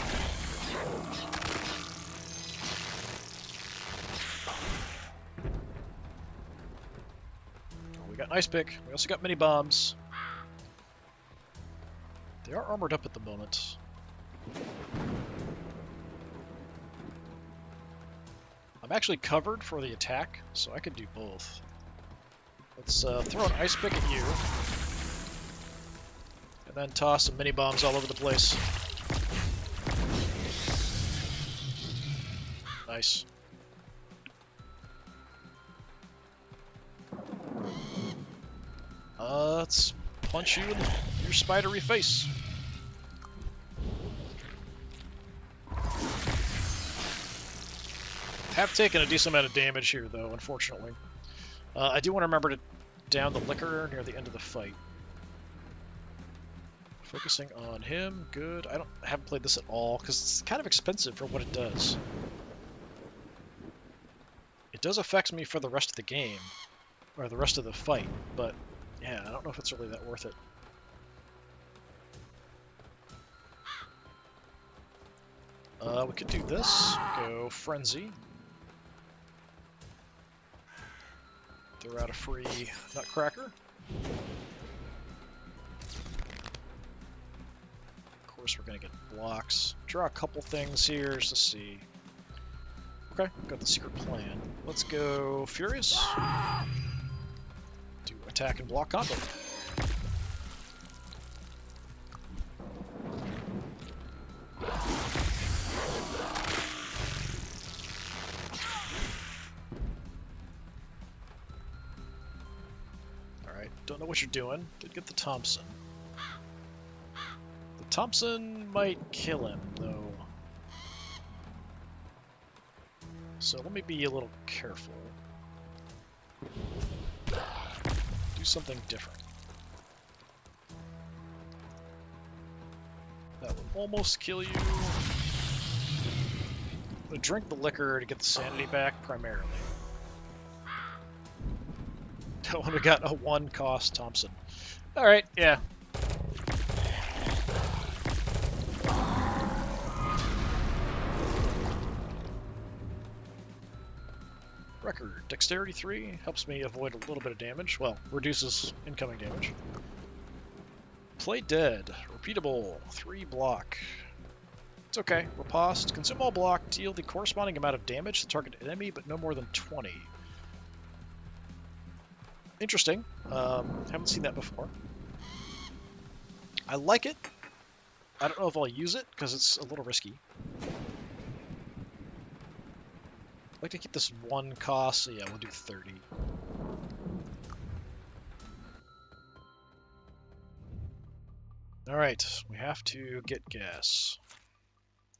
Oh, we got an ice pick. We also got mini bombs. They are armored up at the moment. I'm actually covered for the attack, so I could do both. Let's throw an ice pick at you, and then toss some mini bombs all over the place. Nice. Let's punch you in your spidery face. Have taken a decent amount of damage here, though, unfortunately. I do want to remember to down the liquor near the end of the fight. Focusing on him, good. I haven't played this at all, because it's kind of expensive for what it does. It does affect me for the rest of the game, or the rest of the fight, but yeah, I don't know if it's really that worth it. We could do this, go Frenzy. Throw out a free Nutcracker. Of course, we're going to get blocks. Draw a couple things here just to see. Okay, got the secret plan. Let's go Furious. attack and block combo. Alright, don't know what you're doing. Did get the Thompson. The Thompson might kill him, though. So let me be a little careful. Do something different. That would almost kill you. I'm gonna drink the liquor to get the sanity back, primarily. Oh, and we got a 1-cost Thompson. Alright, yeah. Record. Dexterity 3 helps me avoid a little bit of damage. Well, reduces incoming damage. Play dead. Repeatable. 3 block. It's okay. Riposte. Consume all block. Deal the corresponding amount of damage to the target enemy, but no more than 20. Interesting. Haven't seen that before. I like it. I don't know if I'll use it, because it's a little risky. I'd like to keep this 1 cost, so yeah, we'll do 30. Alright, we have to get gas.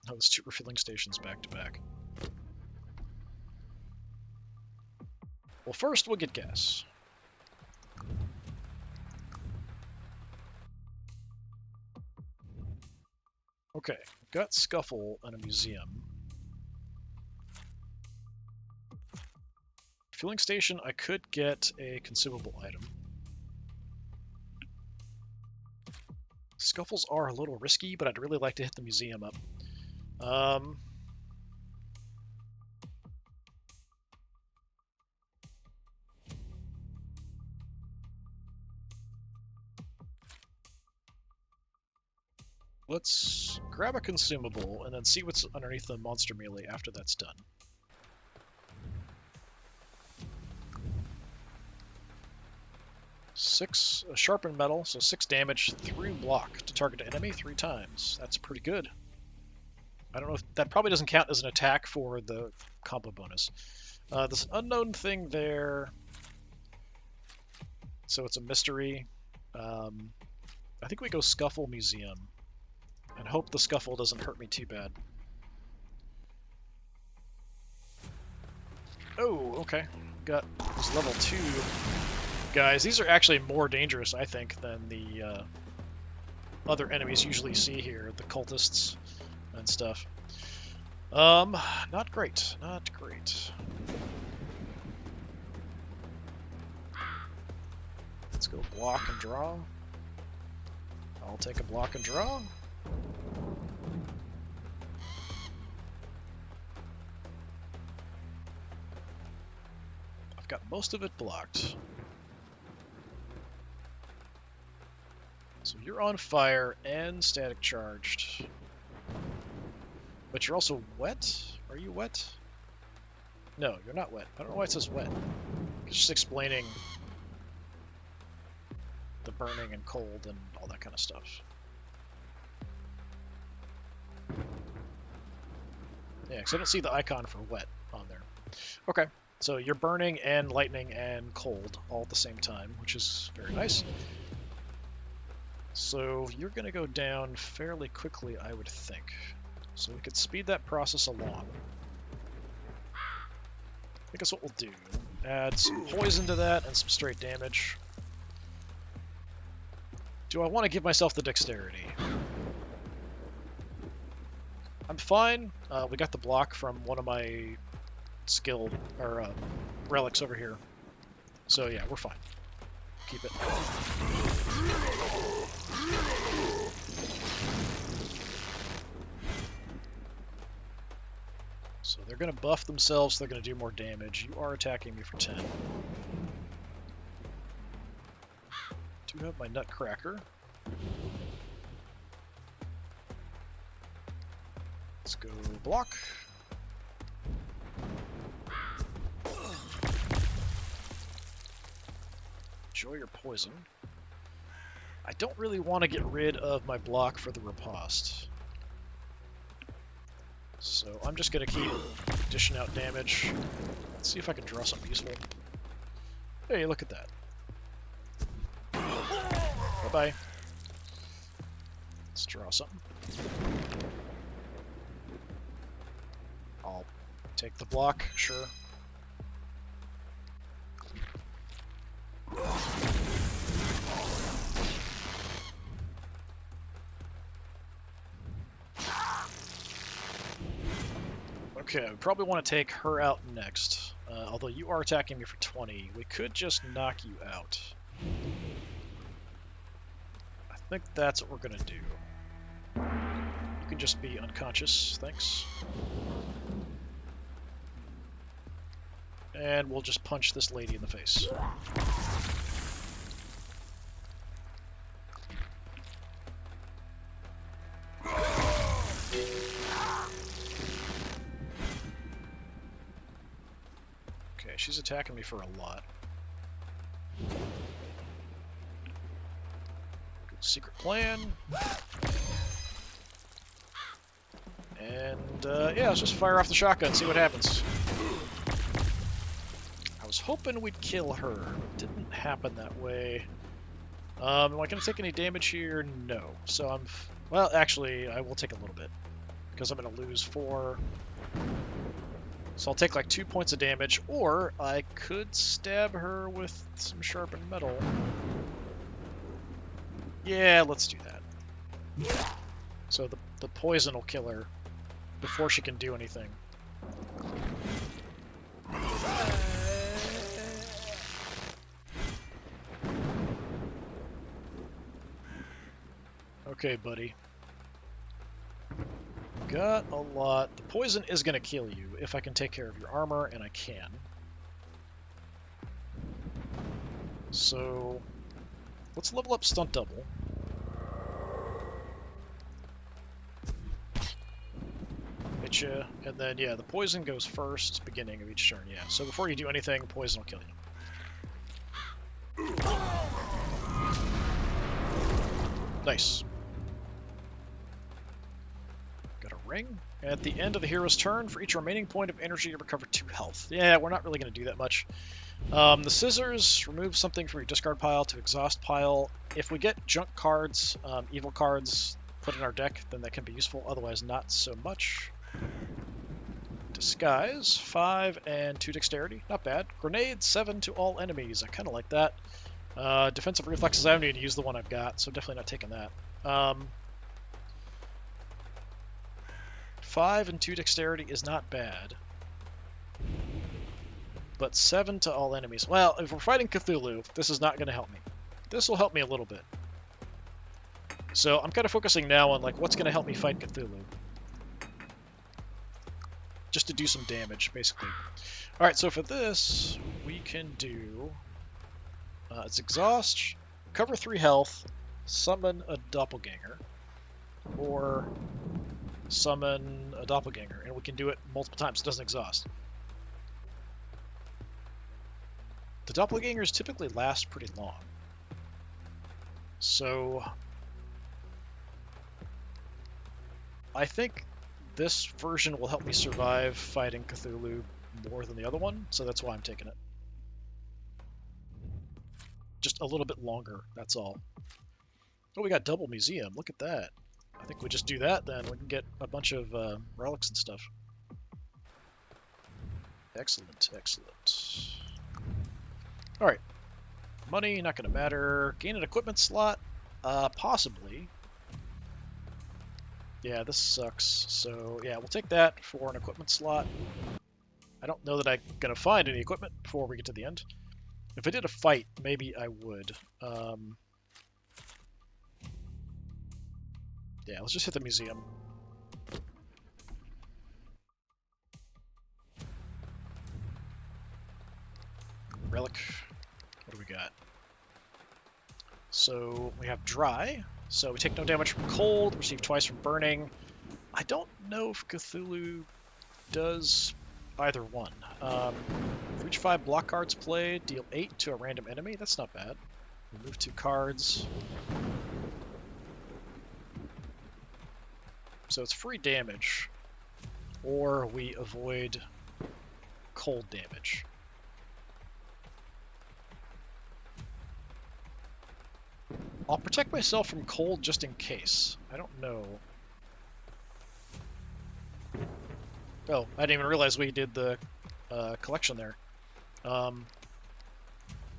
Oh, there's 2 refilling stations back to back. Well, first we'll get gas. Okay, got Scuffle in a museum. Filling station, I could get a consumable item. Scuffles are a little risky, but I'd really like to hit the museum up. Let's grab a consumable and then see what's underneath the monster melee after that's done. Sharpened metal, so 6 damage through block to target enemy 3 times. That's pretty good. I don't know if that probably doesn't count as an attack for the combo bonus. There's an unknown thing there, so it's a mystery. I think we go Scuffle Museum and hope the Scuffle doesn't hurt me too bad. Oh, okay. Got this level 2 guys. These are actually more dangerous, I think, than the other enemies usually see here, the cultists and stuff. Not great. Not great. Let's go block and draw. I'll take a block and draw. I've got most of it blocked. So you're on fire and static charged. But you're also wet? Are you wet? No, you're not wet. I don't know why it says wet. It's just explaining the burning and cold and all that kind of stuff. Yeah, because I don't see the icon for wet on there. Okay, so you're burning and lightning and cold all at the same time, which is very nice. So you're going to go down fairly quickly, I would think. So we could speed that process along. I think that's what we'll do. Add some poison to that and some straight damage. Do I want to give myself the dexterity? I'm fine. We got the block from one of my skill or relics over here. So yeah, we're fine. Keep it. So they're going to buff themselves, so they're going to do more damage. You are attacking me for 10. Do have my Nutcracker. Let's go block. Enjoy your poison. I don't really want to get rid of my block for the riposte. So I'm just going to keep dishing out damage. Let's see if I can draw something useful. Hey, look at that. Bye-bye. Let's draw something. I'll take the block, sure. Okay, we probably want to take her out next. Although you are attacking me for 20, we could just knock you out. I think that's what we're going to do. You can just be unconscious, thanks. And we'll just punch this lady in the face. Okay, she's attacking me for a lot. Good secret plan. And, yeah, let's just fire off the shotgun, see what happens. I was hoping we'd kill her. It didn't happen that way. Am I going to take any damage here? No. So I'm... Well, actually, I will take a little bit. Because I'm going to lose 4. So I'll take like 2 points of damage, or I could stab her with some sharpened metal. Yeah, let's do that. So the poison will kill her before she can do anything. Okay, buddy. Got a lot. The poison is going to kill you if I can take care of your armor, and I can. So let's level up Stunt Double. Hit you, and then, yeah, the poison goes first, beginning of each turn, yeah. So before you do anything, poison will kill you. Nice. Got a ring. At the end of the hero's turn, for each remaining point of energy, you recover 2 health. Yeah, we're not really going to do that much. The scissors, remove something from your discard pile to exhaust pile. If we get junk cards, evil cards, put in our deck, then that can be useful. Otherwise, not so much. Disguise, 5 and 2 dexterity. Not bad. Grenade, 7 to all enemies. I kind of like that. Defensive reflexes, I haven't even used the one I've got, so definitely not taking that. 5 and 2 dexterity is not bad. But 7 to all enemies. Well, if we're fighting Cthulhu, this is not going to help me. This will help me a little bit. So I'm kind of focusing now on like what's going to help me fight Cthulhu. Just to do some damage, basically. Alright, so for this, we can do... it's exhaust, cover 3 health, summon a doppelganger, or summon a doppelganger, and we can do it multiple times. It doesn't exhaust. The doppelgangers typically last pretty long. So I think this version will help me survive fighting Cthulhu more than the other one, so that's why I'm taking it. Just a little bit longer, that's all. Oh, we got double museum. Look at that. I think we just do that, then we can get a bunch of relics and stuff. Excellent, excellent. Alright. Money, not going to matter. Gain an equipment slot? Possibly. Yeah, this sucks. So, yeah, we'll take that for an equipment slot. I don't know that I'm going to find any equipment before we get to the end. If I did a fight, maybe I would. Yeah, let's just hit the museum. Relic. What do we got? So we have dry. So we take no damage from cold, receive twice from burning. I don't know if Cthulhu does either one. For each 5 block cards played, deal 8 to a random enemy. That's not bad. Remove 2 cards. So it's free damage, or we avoid cold damage. I'll protect myself from cold just in case. I don't know. Oh, I didn't even realize we did the collection there.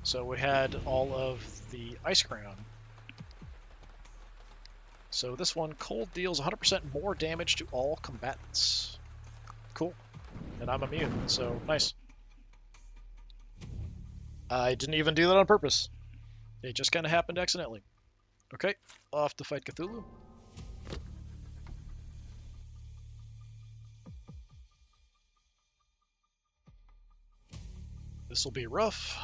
So we had all of the Ice Crown. So this one, cold deals 100% more damage to all combatants. Cool. And I'm immune, so nice. I didn't even do that on purpose. It just kind of happened accidentally. Okay, off to fight Cthulhu. This will be rough.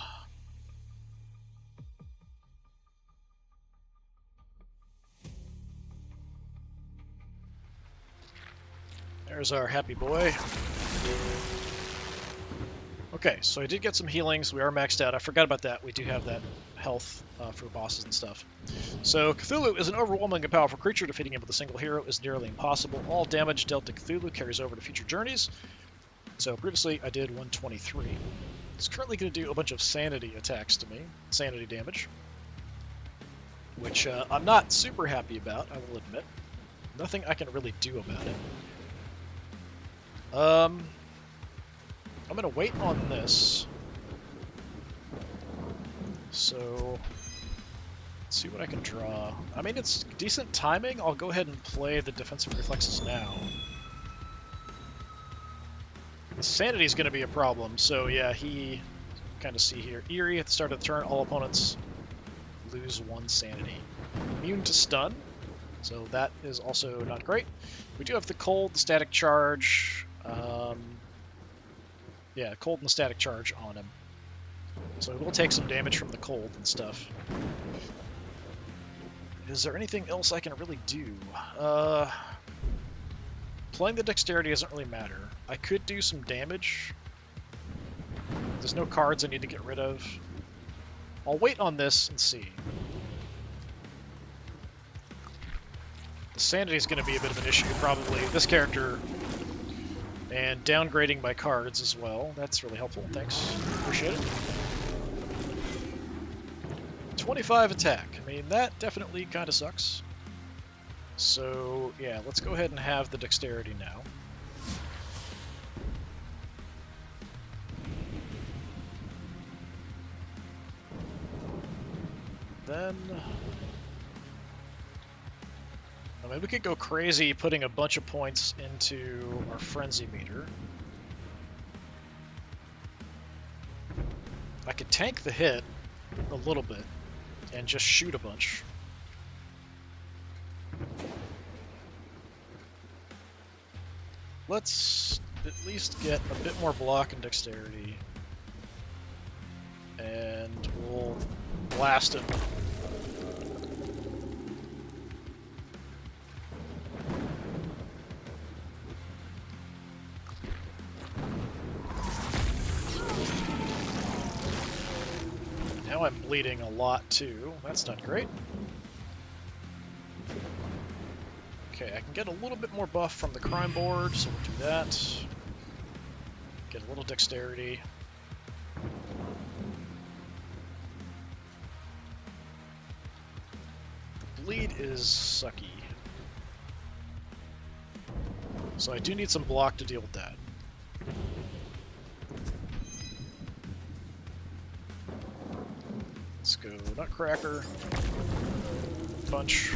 There's our happy boy. Okay, so I did get some healings. We are maxed out. I forgot about that. We do have that health for bosses and stuff. So Cthulhu is an overwhelming and powerful creature. Defeating him with a single hero is nearly impossible. All damage dealt to Cthulhu carries over to future journeys. So previously I did 123. It's currently going to do a bunch of sanity attacks to me. Sanity damage. Which I'm not super happy about, I will admit. Nothing I can really do about it. I'm going to wait on this. So, let's see what I can draw. I mean, it's decent timing. I'll go ahead and play the defensive reflexes now. Sanity is going to be a problem, so yeah, he kind of see here. Eerie, at the start of the turn, all opponents lose 1 sanity. Immune to stun, so that is also not great. We do have the cold, the static charge. Yeah, cold and static charge on him. So we'll take some damage from the cold and stuff. Is there anything else I can really do? Playing the dexterity doesn't really matter. I could do some damage. There's no cards I need to get rid of. I'll wait on this and see. The sanity is going to be a bit of an issue, probably. This character... And downgrading my cards as well. That's really helpful. Thanks. Appreciate it. 25 attack. I mean, that definitely kind of sucks. So, yeah, let's go ahead and have the dexterity now. Then... I mean, we could go crazy putting a bunch of points into our frenzy meter. I could tank the hit a little bit and just shoot a bunch. Let's at least get a bit more block and dexterity. And we'll blast him. Now I'm bleeding a lot too. That's not great. Okay, I can get a little bit more buff from the crime board, so we'll do that. Get a little dexterity. The bleed is sucky. So I do need some block to deal with that. Let's go Nutcracker. Punch.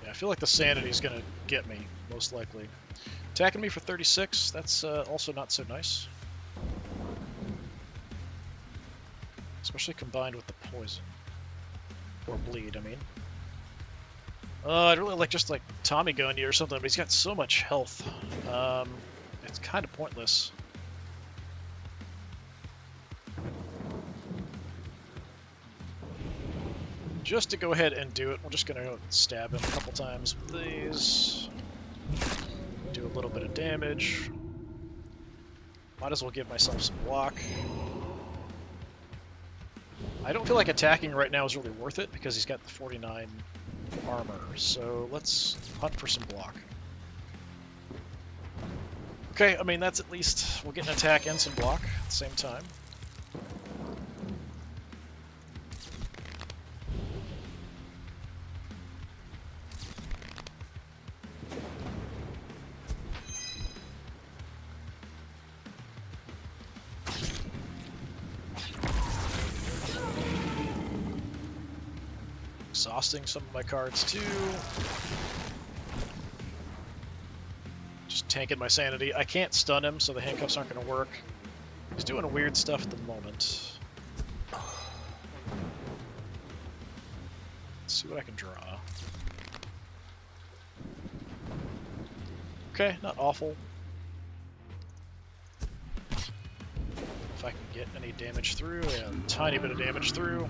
Yeah, I feel like the sanity is going to get me, most likely. Attacking me for 36, that's also not so nice. Especially combined with the poison. Or bleed, I mean. I'd really like just like Tommy going to you or something, but he's got so much health. It's kind of pointless. just to go ahead and do it, we're just going to stab him a couple times with these. Do a little bit of damage. Might as well give myself some block. I don't feel like attacking right now is really worth it because he's got the 49 armor. So let's hunt for some block. Okay, I mean, that's at least, we'll get an attack and some block at the same time. Exhausting some of my cards too. Just tanking my sanity. I can't stun him, so the handcuffs aren't going to work. He's doing weird stuff at the moment. Let's see what I can draw. Okay, not awful. If I can get any damage through, yeah, a tiny bit of damage through.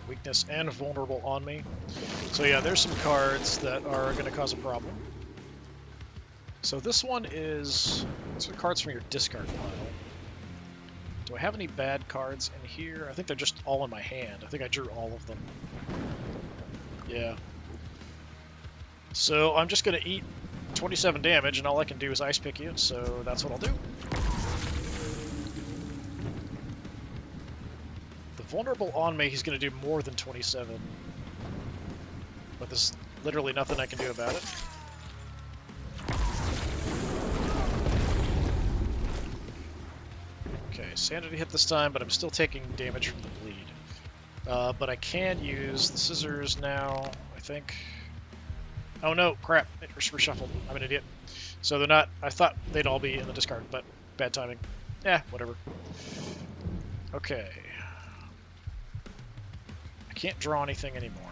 Weakness and vulnerable on me. So yeah, there's some cards that are going to cause a problem. So this one is... These are cards from your discard pile. Do I have any bad cards in here? I think they're just all in my hand. I think I drew all of them. Yeah. So I'm just going to eat 27 damage, and all I can do is ice pick you, so that's what I'll do. Vulnerable on me, he's going to do more than 27. But there's literally nothing I can do about it. Okay, sanity hit this time, but I'm still taking damage from the bleed. But I can use the scissors now, I think. Oh no, crap, it reshuffled. I'm an idiot. So they're not, I thought they'd all be in the discard, but bad timing. Yeah, whatever. Okay. Can't draw anything anymore,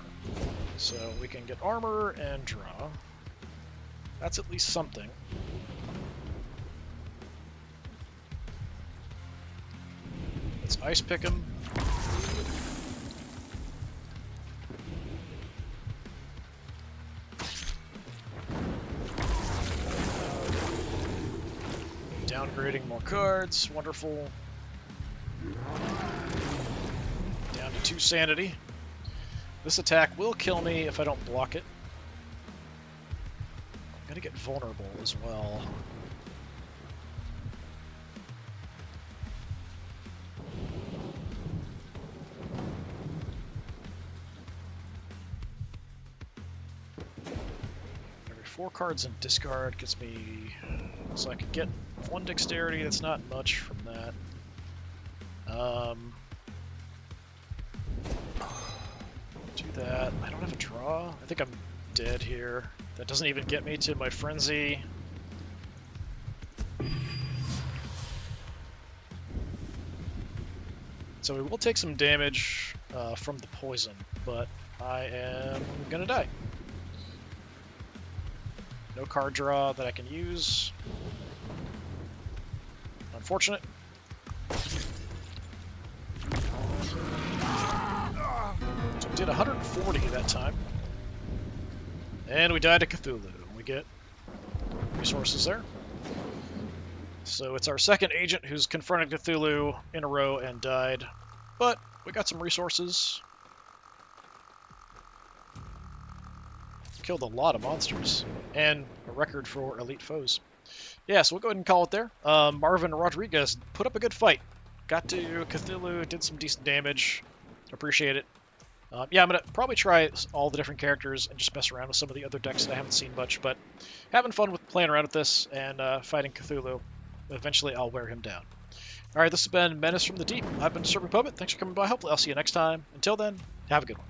so we can get armor and draw. That's at least something. Let's ice pick him. Downgrading more cards, wonderful. Down to 2 sanity. This attack will kill me if I don't block it. I'm gonna get vulnerable as well. Every 4 cards in discard gets me... So I can get 1 dexterity, that's not much from that. Do that. I don't have a draw. I think I'm dead here. That doesn't even get me to my frenzy. So we will take some damage from the poison, but I am gonna die. No card draw that I can use. Unfortunate. So we did 140 that time. And we died to Cthulhu. We get resources there. So it's our second agent who's confronted Cthulhu in a row and died. But we got some resources. Killed a lot of monsters. And a record for elite foes. Yeah, so we'll go ahead and call it there. Marvin Rodriguez put up a good fight. Got to Cthulhu, did some decent damage. Appreciate it. Yeah, I'm going to probably try all the different characters and just mess around with some of the other decks that I haven't seen much, but having fun with playing around with this and fighting Cthulhu. Eventually, I'll wear him down. All right, this has been Menace from the Deep. I've been DisturbingPuppet. Thanks for coming by. Hopefully, I'll see you next time. Until then, have a good one.